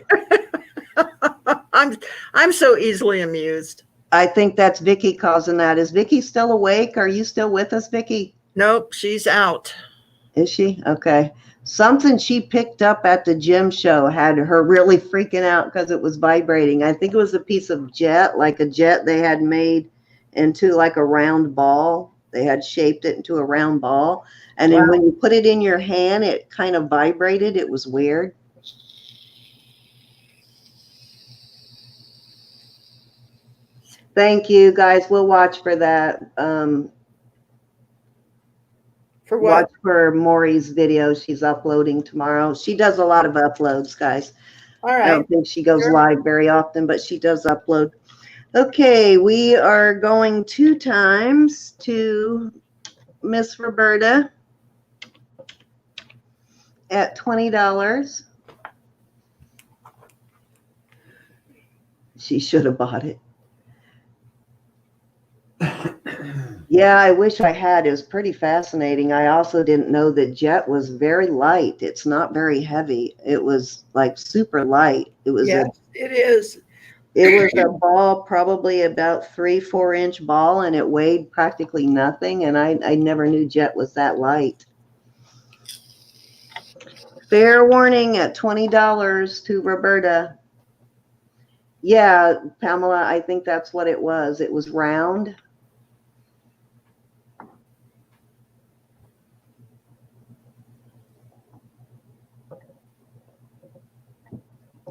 I'm so easily amused. I think that's Vicky causing that. Is Vicky still awake? Are you still with us, Vicky? Nope, she's out. Is she? Okay. Something she picked up at the gym show had her really freaking out because it was vibrating. I think it was a piece of jet, like a jet they had made into like a round ball. They had shaped it into a round ball. And then when you put it in your hand, it kind of vibrated. It was weird. Thank you, guys. We'll watch for that. For what? Watch for Maury's video she's uploading tomorrow. She does a lot of uploads, guys. All right. I don't think she goes live very often, but she does upload. Okay, we are going 2 times to Miss Roberta at $20. She should have bought it. Yeah, I wish I had. It was pretty fascinating. I also didn't know that jet was very light. It's not very heavy. It was like super light. It was Yes, it is. It was a ball, probably about 3-4 inch ball, and it weighed practically nothing. And I never knew jet was that light. Fair warning at $20 to Roberta. Yeah, Pamela, I think that's what it was. It was round.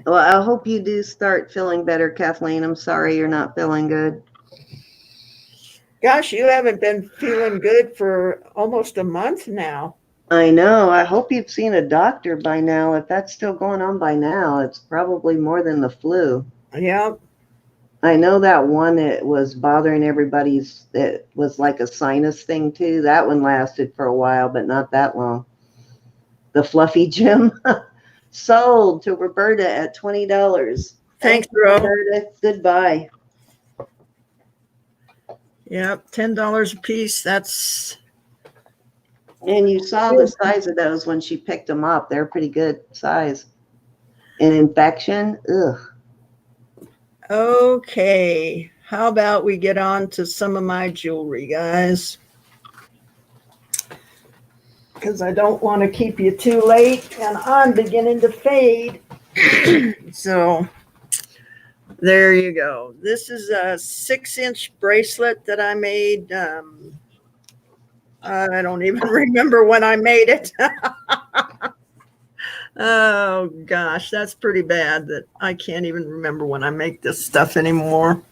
Well, I hope you do start feeling better, Kathleen. I'm sorry you're not feeling good. Gosh, you haven't been feeling good for almost a month now. I know. I hope you've seen a doctor by now. If that's still going on by now, it's probably more than the flu. Yeah. I know that one that was bothering everybody's, that was like a sinus thing too. That one lasted for a while, but not that long. The fluffy Jim. Sold to Roberta at $20. Thanks, Ro. Roberta. Goodbye. Yep, $10 a piece. That's. And you saw the size of those when she picked them up. They're pretty good size. An infection? Ugh. Okay. How about we get on to some of my jewelry, guys? Because I don't want to keep you too late, and I'm beginning to fade. So there you go. This is a 6-inch bracelet that I made. I don't even remember when I made it. Oh gosh, that's pretty bad that I can't even remember when I make this stuff anymore.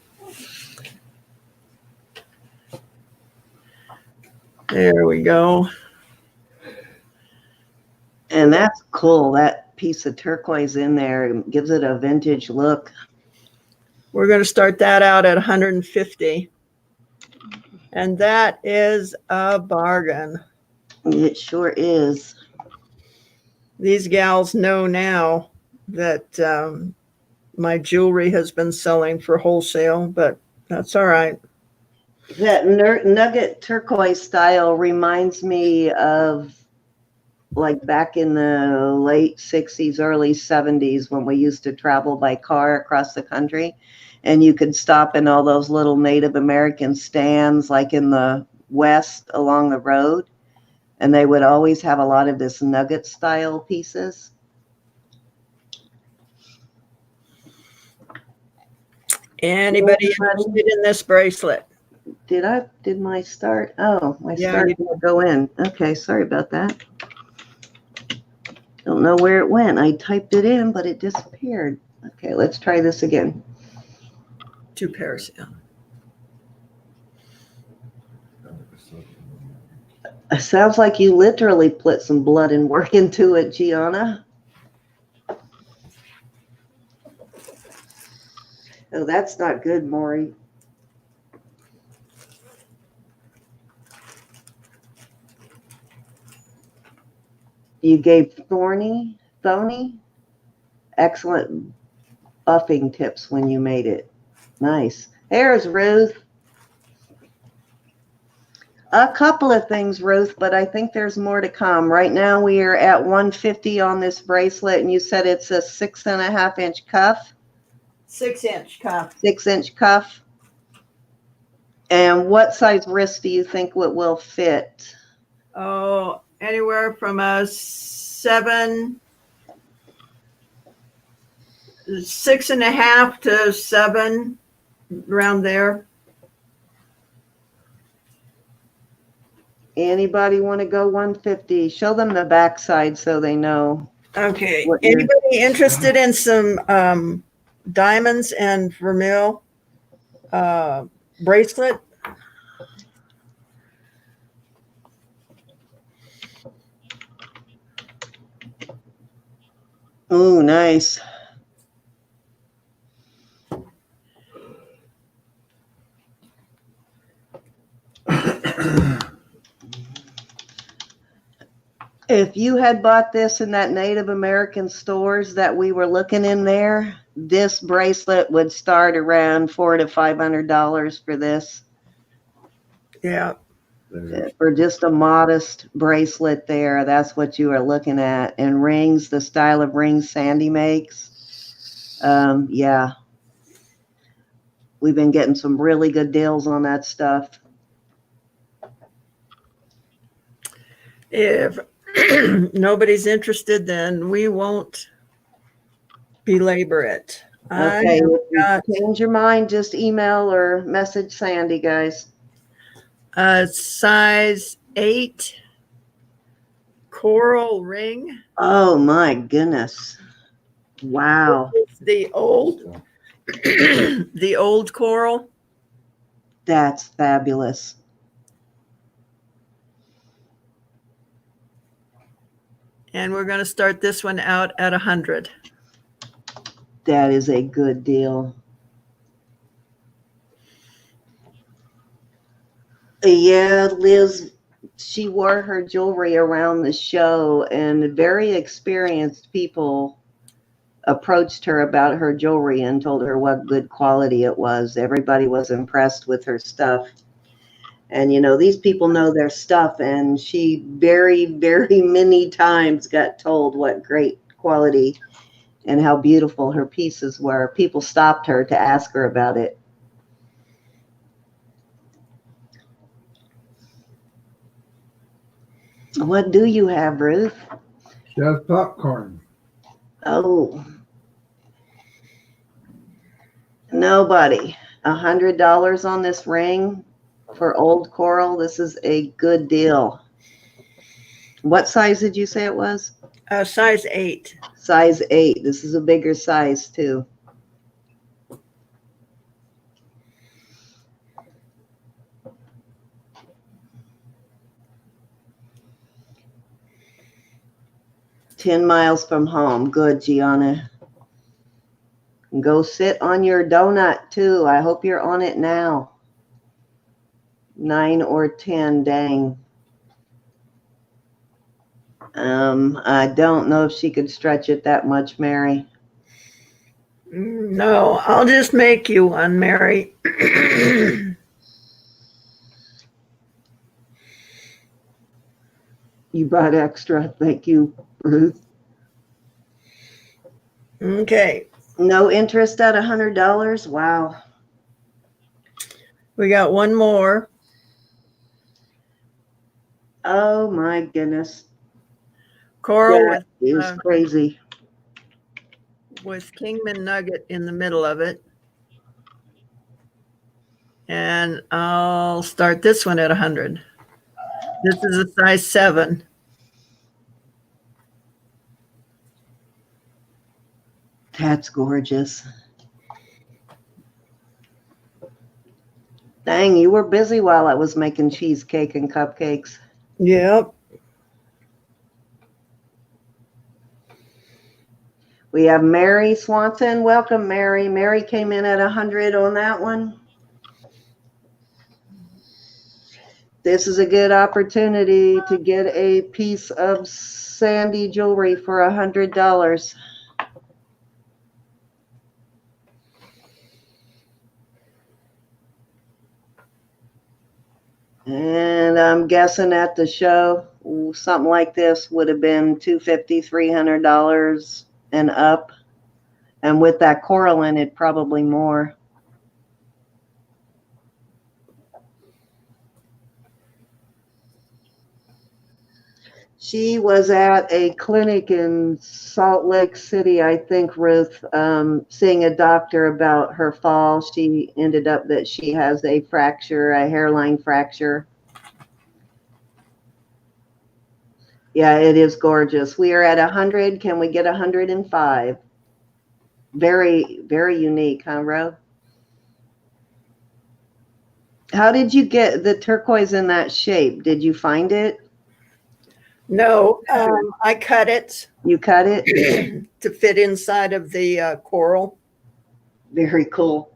There we go. And that's cool. That piece of turquoise in there gives it a vintage look. We're going to start that out at 150. And that is a bargain. It sure is. These gals know now that my jewelry has been selling for wholesale, but that's all right. That nugget turquoise style reminds me of like back in the late 60s, early 70s when we used to travel by car across the country. And you could stop in all those little Native American stands like in the West along the road. And they would always have a lot of this nugget style pieces. Anybody interested in this bracelet? Did my start? Oh, my Yeah, start didn't go in. Okay, sorry about that. Don't know where it went. I typed it in, but it disappeared. Okay, let's try this again. 2 pairs, yeah. It sounds like you literally put some blood and work into it, Gianna. Oh, that's not good, Maury. You gave Thorny, excellent buffing tips when you made it. Nice. There's Ruth. A couple of things, Ruth, but I think there's more to come. Right now we are at 150 on this bracelet, and you said it's a 6.5-inch cuff. 6-inch cuff. 6-inch cuff. And what size wrist do you think it will fit? Oh, anywhere from a 6.5 to 7, around there. Anybody want to go 150? Show them the backside so they know. Okay. What you're- Anybody interested in some diamonds and vermeil bracelet? Oh, nice. If you had bought this in that Native American stores that we were looking in there, this bracelet would start around $400 to $500 for this. Yeah. For just a modest bracelet there, that's what you are looking at. And rings, the style of rings Sandy makes. Yeah. We've been getting some really good deals on that stuff. If nobody's interested, then we won't belabor it. Okay, if you change your mind, just email or message Sandy, guys. Size 8 coral ring. Oh my goodness. Wow. The old the old coral. That's fabulous. And we're going to start this one out at 100. That is a good deal. Yeah, Liz, she wore her jewelry around the show, and very experienced people approached her about her jewelry and told her what good quality it was. Everybody was impressed with her stuff. And, you know, these people know their stuff, and she very, very many times got told what great quality and how beautiful her pieces were. People stopped her to ask her about it. What do you have, Ruth? She has popcorn. Oh. Nobody. $100 on this ring for old coral. This is a good deal. What size did you say it was? Size 8. Size 8. This is a bigger size too. "10 miles from home." Good, Gianna. Go sit on your donut too. I hope you're on it now. 9 or 10, dang. I don't know if she could stretch it that much, Mary. No, I'll just make you one, Mary. You brought extra. Thank you, Ruth. Okay. No interest at $100. Wow. We got one more. Oh my goodness. Coral That is crazy. with Kingman Nugget in the middle of it. And I'll start this one at 100. This is a size 7. That's gorgeous. Dang, you were busy while I was making cheesecake and cupcakes. Yep. We have Mary Swanson. Welcome, Mary. Mary came in at 100 on that one. This is a good opportunity to get a piece of Sandy jewelry for $100. And I'm guessing at the show, something like this would have been $250, $300 and up. And with that coral in it, probably more. She was at a clinic in Salt Lake City, I think, Ruth, seeing a doctor about her fall. She ended up that she has a fracture, a hairline fracture. Yeah, it is gorgeous. We are at 100. Can we get 105? Very, very unique, huh, Ro? How did you get the turquoise in that shape? Did you find it? No, I cut it You cut it? to fit inside of the coral. Very cool.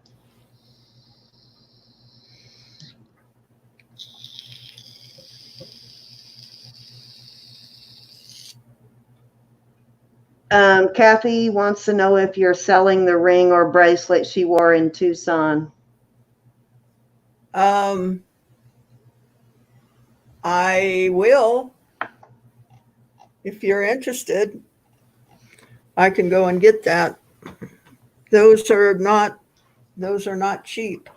Kathy wants to know if you're selling the ring or bracelet she wore in Tucson. I will. If you're interested, I can go and get that. Those are not cheap.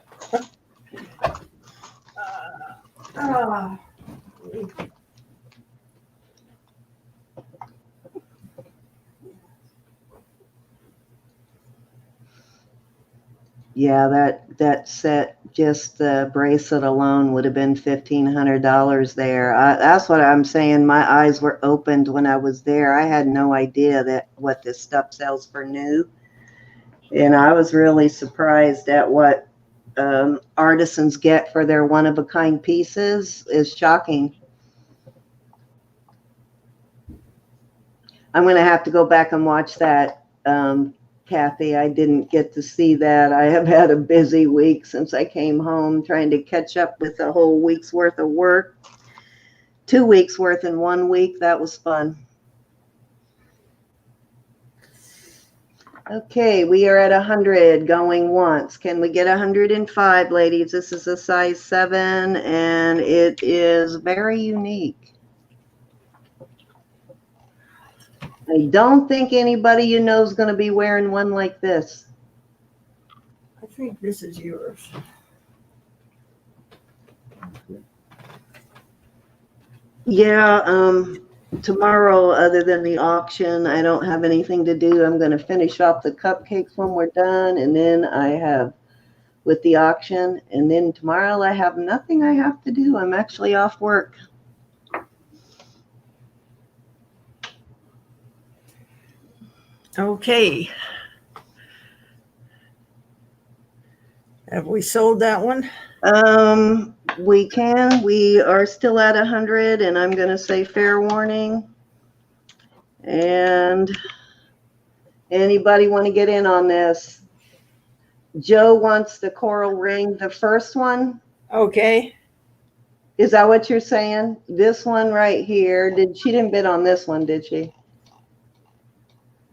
Yeah, that set, just the bracelet alone would have been $1,500 there. That's what I'm saying. My eyes were opened when I was there. I had no idea that what this stuff sells for new. And I was really surprised at what artisans get for their one-of-a-kind pieces. Is shocking. I'm going to have to go back and watch that, Kathy. I didn't get to see that. I have had a busy week since I came home, trying to catch up with a whole week's worth of work. 2 weeks worth in 1 week. That was fun. Okay, we are at 100 going once. Can we get 105, ladies? This is a size 7 and it is very unique. I don't think anybody you know is going to be wearing one like this. I think this is yours. Yeah, tomorrow, other than the auction, I don't have anything to do. I'm going to finish off the cupcakes when we're done, and then I have with the auction, and then tomorrow I have nothing I have to do. I'm actually off work. Okay. Have we sold that one? We can. We are still at 100, and I'm going to say fair warning. And anybody want to get in on this? Joe wants the coral ring, the first one. Okay. Is that what you're saying? This one right here. She didn't bid on this one, did she?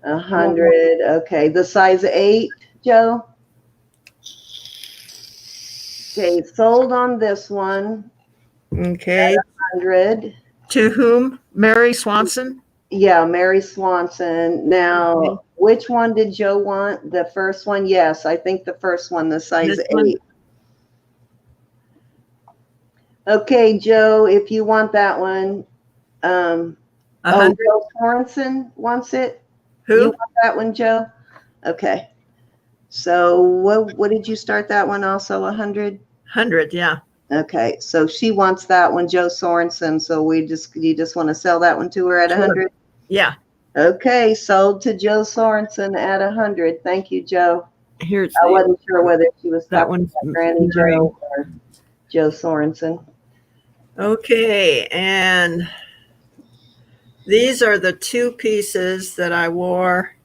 100. Okay. The size 8, Joe? Okay, sold on this one. Okay. 100. To whom? Mary Swanson? Yeah, Mary Swanson. Now, Okay. which one did Joe want? The first one? Yes, I think the first one, the size This one? 8. Okay, Joe, if you want that one. Oh, 100? Joe Sorensen wants it. You Who? want that one, Joe? Okay. So what did you start that one also? 100? 100, yeah. Okay, so she wants that one, Joe Sorensen. So you just want to sell that one to her at Sure. 100? Yeah. Okay, sold to Joe Sorensen at 100. Thank you, Joe. Here's I wasn't sure whether she was that talking one's about Granny Mary. Joe or Joe Sorensen. Okay, and these are the 2 pieces that I wore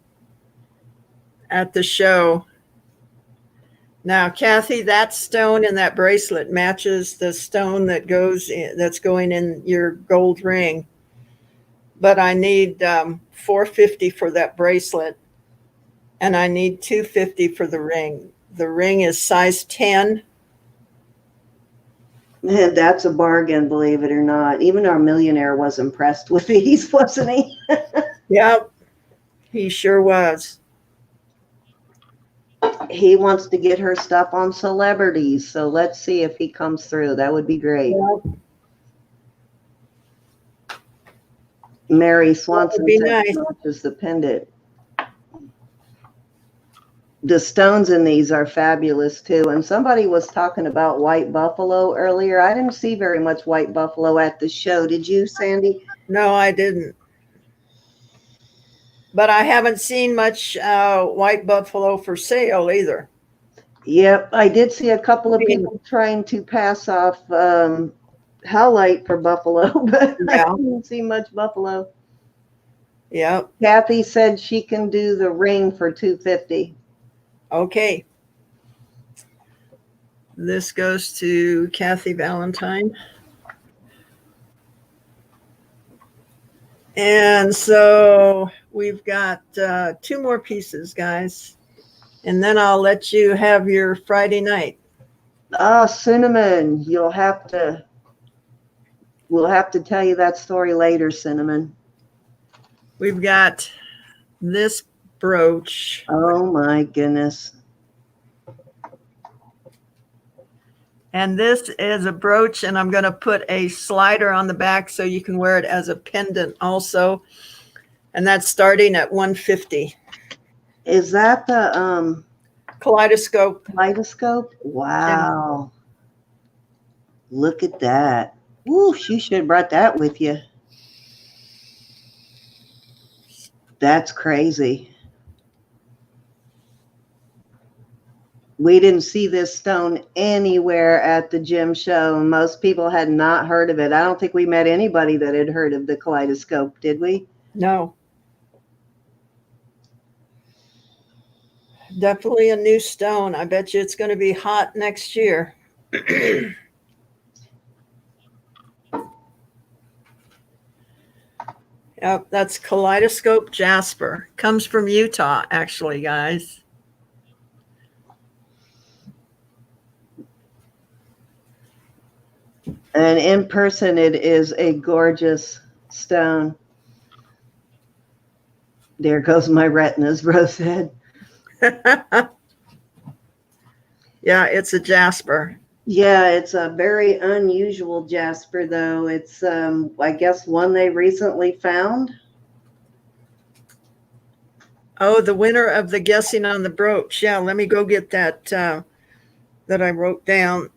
at the show. Now, Kathy, that stone in that bracelet matches the stone that's going in your gold ring. But I need $450 for that bracelet, and I need $250 for the ring. The ring is size 10. Man, that's a bargain, believe it or not. Even our millionaire was impressed with these, wasn't he? Yep, he sure was. He wants to get her stuff on celebrities, so let's see if he comes through. That would be great. Yep. Mary Swanson be said nice. matches the pendant. The stones in these are fabulous too. And somebody was talking about white buffalo earlier. I didn't see very much white buffalo at the show. Did you, Sandy? No, I didn't. But I haven't seen much white buffalo for sale either. Yep, I did see a couple of people trying to pass off howlite for buffalo, but Yeah. I didn't see much buffalo. Yep. Kathy said she can do the ring for $250. Okay. This goes to Kathy Valentine. And so we've got 2 more pieces, guys. And then I'll let you have your Friday night. Ah, Cinnamon, we'll have to tell you that story later, Cinnamon. We've got this brooch. Oh my goodness. And this is a brooch, and I'm going to put a slider on the back so you can wear it as a pendant also. And that's starting at $150. Is that the Kaleidoscope. Kaleidoscope? Wow. Look at that. Woo, you should have brought that with you. That's crazy. We didn't see this stone anywhere at the gym show. Most people had not heard of it. I don't think we met anybody that had heard of the Kaleidoscope, did we? No. Definitely a new stone. I bet you it's going to be hot next year. Yep, that's Kaleidoscope Jasper. Comes from Utah, actually, guys. And in person, it is a gorgeous stone. There goes my retinas, Rose said. Yeah, it's a jasper. Yeah, it's a very unusual jasper, though. It's, I guess, one they recently found. Oh, the winner of the guessing on the brooch. Yeah, let me go get that that I wrote down.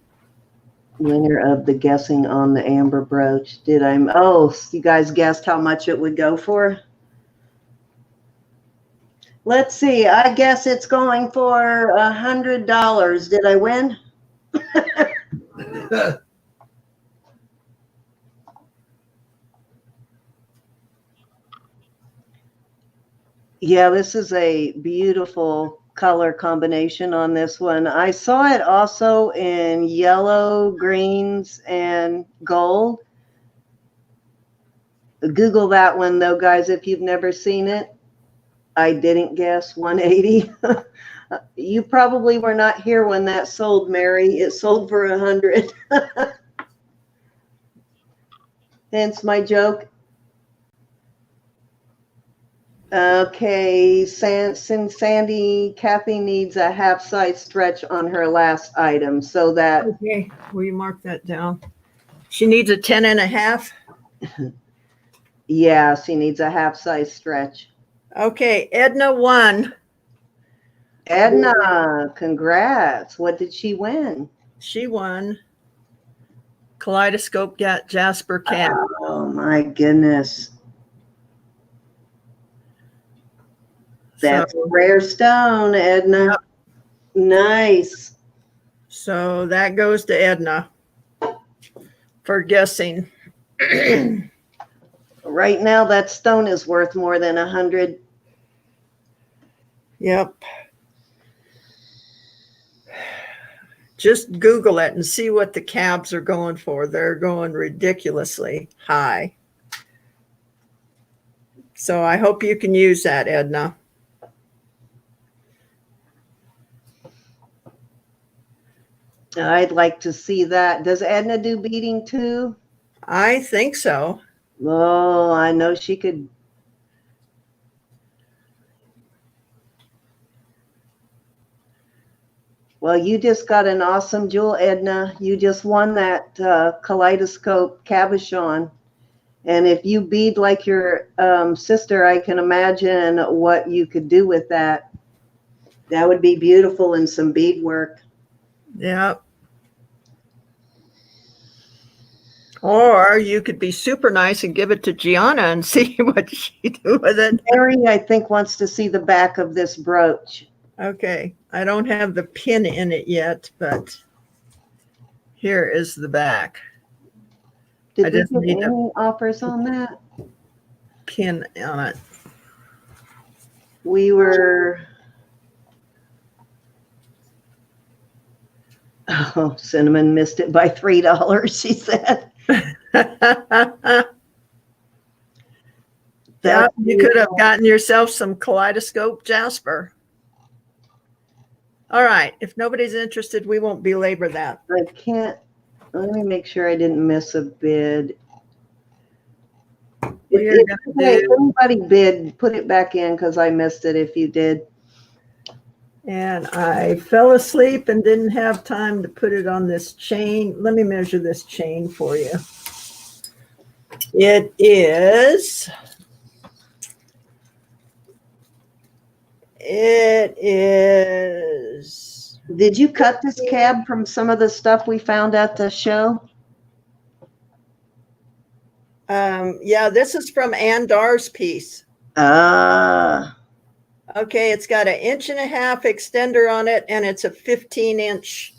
Winner of the guessing on the amber brooch. Oh, you guys guessed how much it would go for? Let's see. I guess it's going for $100. Did I win? Yeah, this is a beautiful color combination on this one. I saw it also in yellow, greens, and gold. Google that one though, guys, if you've never seen it. I didn't guess 180. You probably were not here when that sold, Mary. It sold for 100. Hence my joke. Okay, Sandy, Kathy needs a half-size stretch on her last item so that, Okay, will you mark that down? She needs a 10 and a half. yeah, she needs a half-size stretch. Okay, Edna won. Edna, congrats. What did she win? She won Kaleidoscope Jasper cab. Oh my goodness. That's So, a rare stone, Edna. Yep. Nice. so that goes to Edna for guessing. Right now, that stone is worth more than 100. Yep. Just Google it and see what the cabs are going for. They're going ridiculously high. So I hope you can use that, Edna. I'd like to see that. Does Edna do beading too? I think so. Oh, I know she could. Well, you just got an awesome jewel, Edna. You just won that Kaleidoscope cabochon. And if you bead like your sister, I can imagine what you could do with that. That would be beautiful in some bead work. Yep. Or you could be super nice and give it to Gianna and see what she do with it. Mary, I think, wants to see the back of this brooch. Okay. I don't have the pin in it yet, but here is the back. Did I we just get need any offers on that? Pin on it. We were. Oh, Cinnamon missed it by $3, she said. Yeah, you could have gotten yourself some Kaleidoscope Jasper. All right. If nobody's interested, we won't belabor that. I can't. Let me make sure I didn't miss a bid. We're If gonna do, anybody bid, put it back in because I missed it if you did. and I fell asleep and didn't have time to put it on this chain. Let me measure this chain for you. It is. Did you cut this cab from some of the stuff we found at the show? Yeah, this is from Ann Dar's piece. Ah. Okay, it's got 1.5 inch extender on it, and it's a 15-inch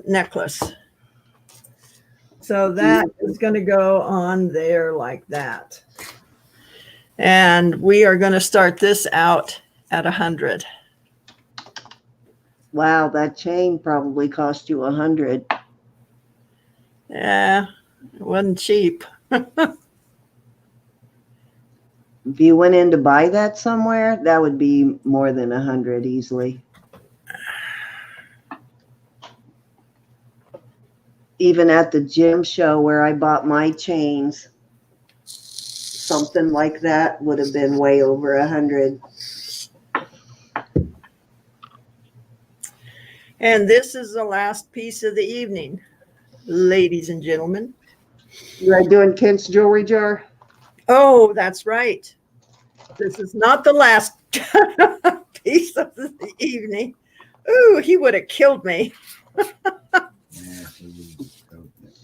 necklace. So that is going to go on there like that. And we are going to start this out at 100. Wow, that chain probably cost you 100. Yeah, it wasn't cheap. If you went in to buy that somewhere, that would be more than 100 easily. Even at the gym show where I bought my chains, something like that would have been way over 100. And this is the last piece of the evening, ladies and gentlemen. You are doing Kent's jewelry jar? Oh, that's right. This is not the last piece of the evening. Ooh, he would have killed me.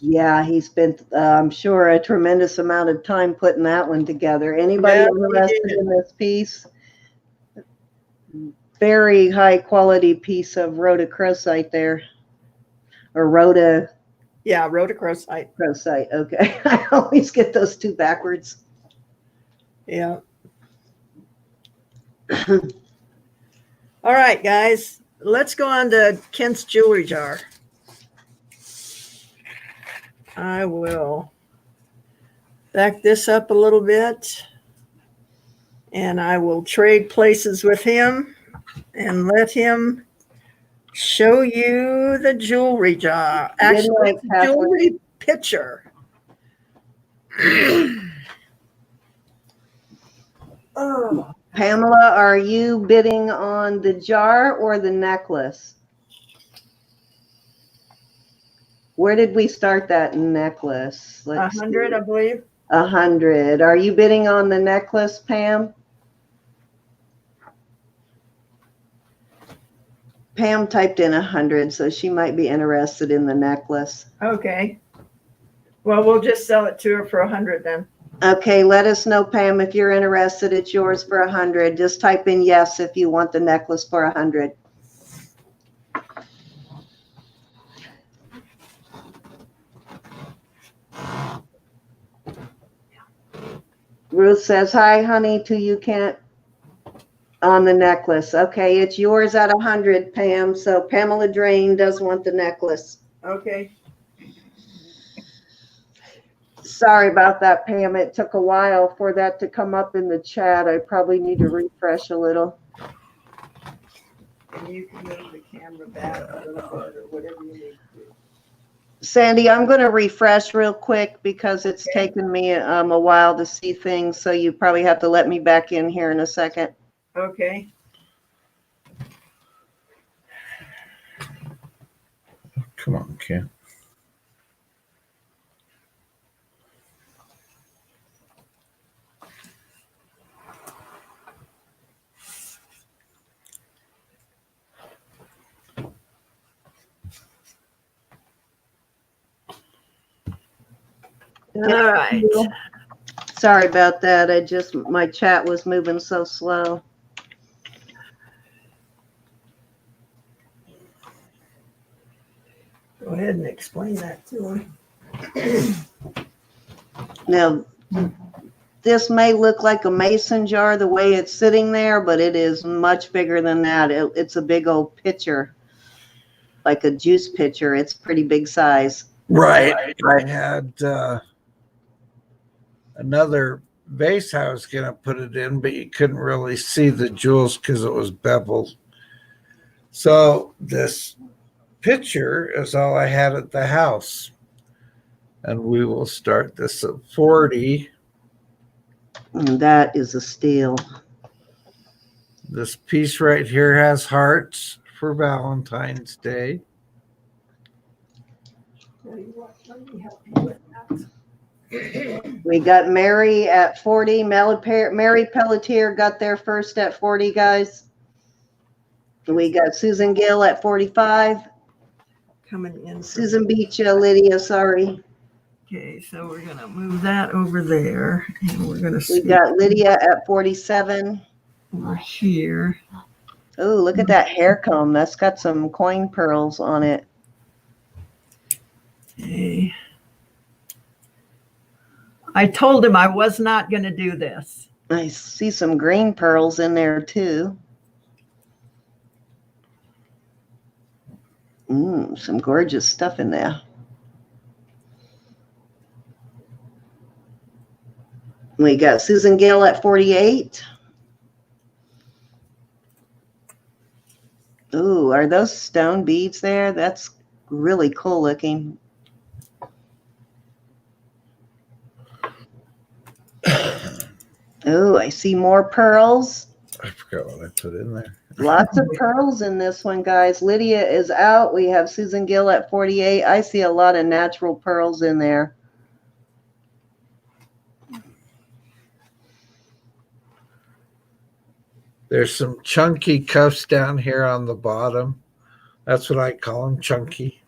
Yeah, he spent, I'm sure, a tremendous amount of time putting that one together. Anybody Yeah, interested in this piece? Very high quality piece of rhodochrosite there. Or Yeah, rhodochrosite. crocite. Okay. I always get those two backwards. Yeah. All right, guys, let's go on to Kent's jewelry jar. I will back this up a little bit, and I will trade places with him and let him show you the jewelry jar. Actually, night, it's a jewelry picture. Oh, Pamela, are you bidding on the jar or the necklace? Where did we start that necklace? 100, I believe. 100. Are you bidding on the necklace, Pam? Pam typed in 100, so she might be interested in the necklace. Okay. Well, we'll just sell it to her for 100 then. Okay, let us know, Pam, if you're interested. It's yours for 100. Just type in yes if you want the necklace for 100. Ruth says, hi, honey, to you can't on the necklace. Okay, it's yours at 100, Pam. So Pamela Drain does want the necklace. Okay. Sorry about that, Pam. It took a while for that to come up in the chat. I probably need to refresh a little. And you can move the camera back a little bit or whatever you need to do. Sandy, I'm going to refresh real quick because it's taken me a while to see things. So you probably have to let me back in here in a second. Okay. Come on, Ken. All right. Sorry about that. My chat was moving so slow. Go ahead and explain that to her. Now, this may look like a mason jar the way it's sitting there, but it is much bigger than that. It's a big old pitcher, like a juice pitcher. It's pretty big size. Right. I had another vase I was going to put it in, but you couldn't really see the jewels because it was beveled. So this pitcher is all I had at the house. And we will start this at 40. And that is a steal. This piece right here has hearts for Valentine's Day. We got Mary at 40. Mary Pelletier got there first at 40, guys. We got Susan Gill at 45. Coming in. Susan Beach, Lydia, sorry. Okay, so we're going to move that over there. And we're going to We got Lydia at 47. over here. Oh, look at that hair comb. That's got some coin pearls on it. Okay. I told him I was not going to do this. I see some green pearls in there too. Some gorgeous stuff in there. We got Susan Gill at 48. Ooh, are those stone beads there? That's really cool looking. Oh, I see more pearls. I forgot what I put in there. Lots of pearls in this one, guys. Lydia is out. We have Susan Gill at 48. I see a lot of natural pearls in there. There's some chunky cuffs down here on the bottom. That's what I call them, chunky.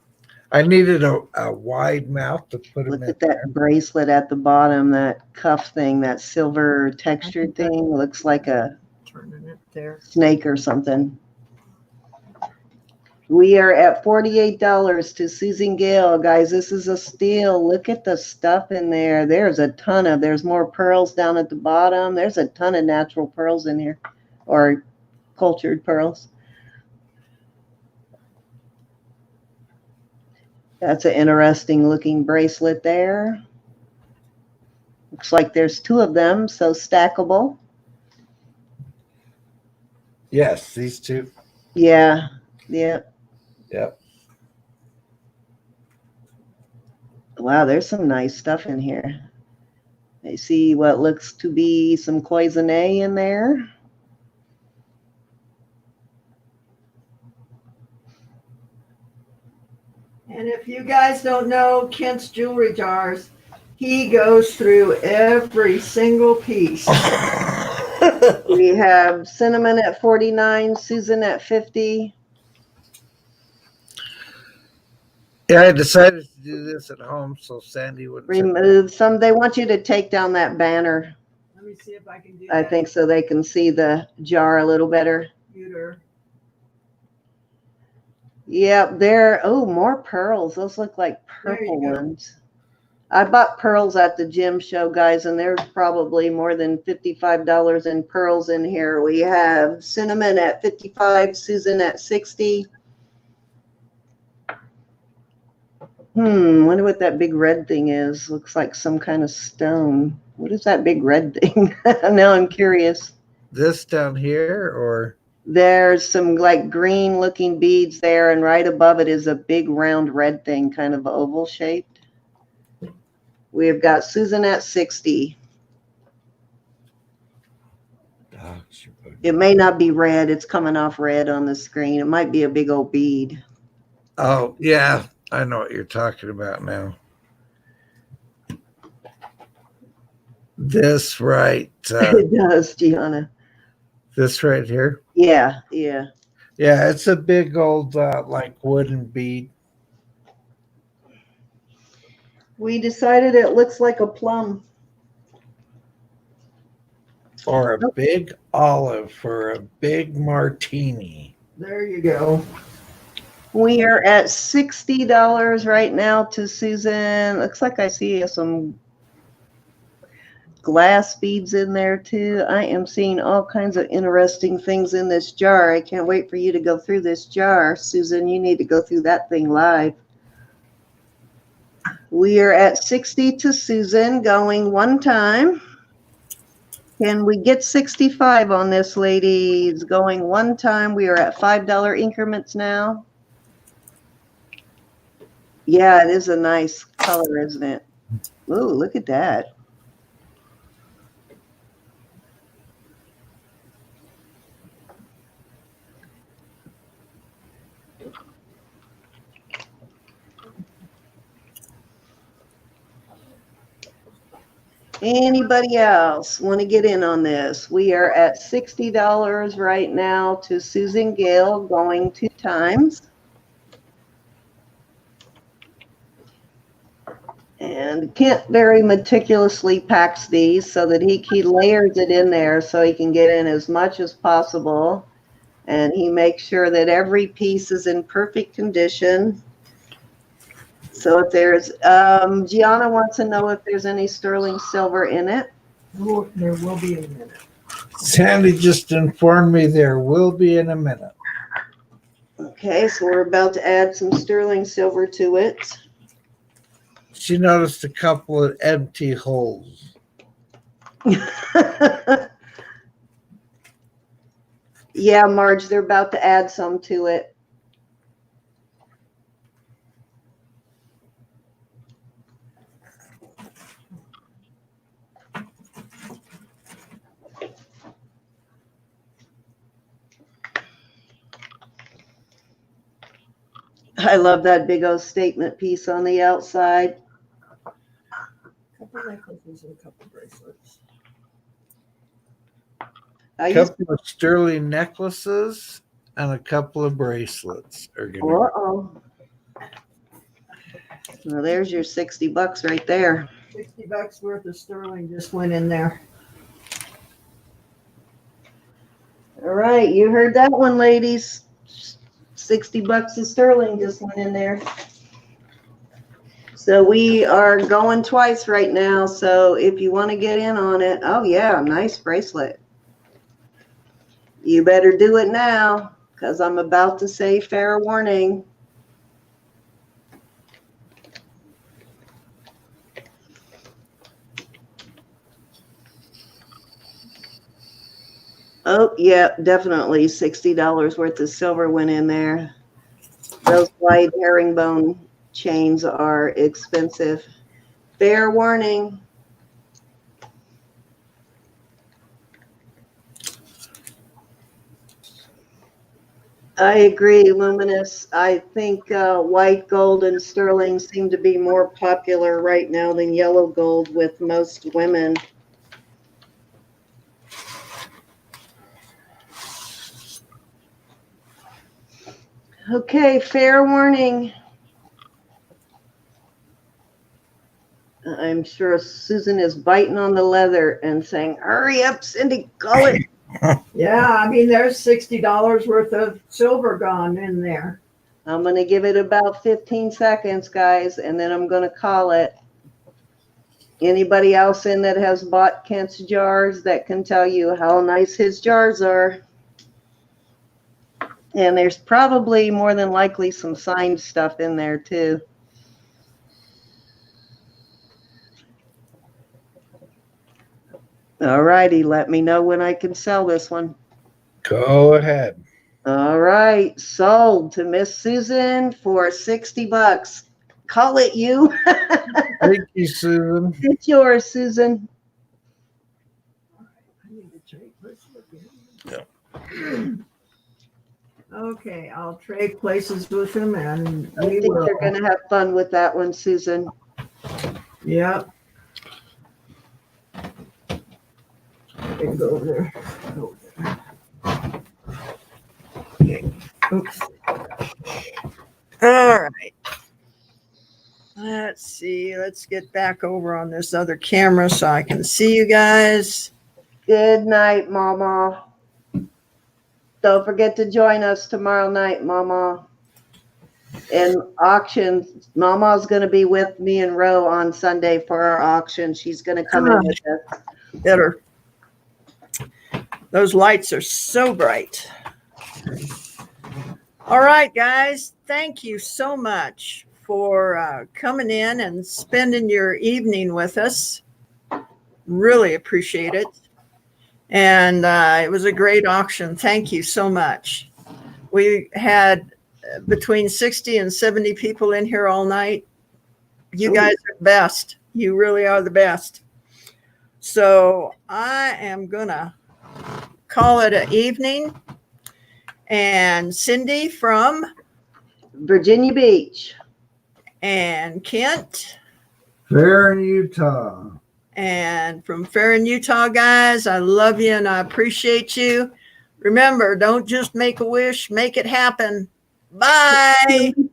I needed a wide mouth to put them Look in at that there. bracelet at the bottom, that cuff thing, that silver textured thing. Looks like a Turning it there. snake or something. We are at $48 to Susan Gill, guys. This is a steal. Look at the stuff in there. There's more pearls down at the bottom. There's a ton of natural pearls in here, or cultured pearls. That's an interesting looking bracelet there. Looks like there's two of them, so stackable. Yes, these two. Yeah. Yep. Wow, there's some nice stuff in here. I see what looks to be some cloisonne in there. And if you guys don't know Kent's jewelry jars, he goes through every single piece. We have cinnamon at 49, Susan at 50. Yeah, I decided to do this at home so Sandy wouldn't. Remove some. They want you to take down that banner. Let me see if I can do I that. think so they can see the jar a little better. Computer. Yep, there. Oh, more pearls. Those look like There you purple go. ones. I bought pearls at the gym show, guys, and there's probably more than $55 in pearls in here. We have cinnamon at 55, Susan at 60. Wonder what that big red thing is. Looks like some kind of stone. What is that big red thing? Now I'm curious. This down here, or There's some like green looking beads there, and right above it is a big round red thing, kind of oval shaped. We've got Susan at 60. It may not be red. It's coming off red on the screen. It might be a big old bead. oh yeah, I know what you're talking about now. This right, It does, Gianna. this right here. Yeah, yeah. Yeah, it's a big old like wooden bead. We decided it looks like a plum. Or a big olive for a big martini. There you go. We are at $60 right now to Susan. Looks like I see some glass beads in there too. I am seeing all kinds of interesting things in this jar. I can't wait for you to go through this jar. Susan, you need to go through that thing live. We are at 60 to Susan, going one time. Can we get 65 on this, ladies? Going one time. We are at $5 increments now. Yeah, it is a nice color, isn't it? Ooh, look at that. Anybody else want to get in on this? We are at $60 right now to Susan Gale, going two times. And Kent very meticulously packs these so that he layers it in there so he can get in as much as possible. And he makes sure that every piece is in perfect condition. So if there's, Gianna wants to know if there's any sterling silver in it. Oh, there will be in a minute. Sandy just informed me there will be in a minute. Okay, so we're about to add some sterling silver to it. She noticed a couple of empty holes. Yeah, Marge, they're about to add some to it. I love that big old statement piece on the outside. Couple necklaces and a couple bracelets. I A used couple of sterling necklaces and a couple of bracelets are to, gonna. uh-oh. Well, there's your $60 right there. $60 worth of sterling just went in there. All right, you heard that one, ladies. $60 of sterling just went in there. So we are going twice right now. So if you want to get in on it, oh yeah, nice bracelet. You better do it now because I'm about to say fair warning. Oh, yeah, definitely $60 worth of silver went in there. Those white herringbone chains are expensive. Fair warning. I agree, Luminous. I think white gold and sterling seem to be more popular right now than yellow gold with most women. Okay, fair warning. I'm sure Susan is biting on the leather and saying, hurry up, Cindy, call it. Yeah, I mean, there's $60 worth of silver gone in there. I'm going to give it about 15 seconds, guys, and then I'm going to call it. Anybody else in that has bought Kent's jars that can tell you how nice his jars are? And there's probably more than likely some signed stuff in there too. All righty, let me know when I can sell this one. Go ahead. All right, sold to Miss Susan for $60. Call it you. Thank you, Susan. It's yours, Susan. I need to trade places again. Okay, I'll trade places with him, and I think you're going to have fun with that one, Susan. Yep. Go over there. Go over there. Okay. Oops. All right. Let's see. Let's get back over on this other camera so I can see you guys. Good night, Mama. Don't forget to join us tomorrow night, Mama. And auction, Mama's going to be with me and Ro on Sunday for our auction. She's going to come in with us. Better. Those lights are so bright. All right, guys. Thank you so much for coming in and spending your evening with us. Really appreciate it. And it was a great auction. Thank you so much. We had between 60 and 70 people in here all night. You guys are the best. You really are the best. So I am going to call it an evening. And Cindy from Virginia Beach. And Kent. Fair in Utah. And from Farron, Utah, guys, I love you and I appreciate you. Remember, don't just make a wish, make it happen. Bye.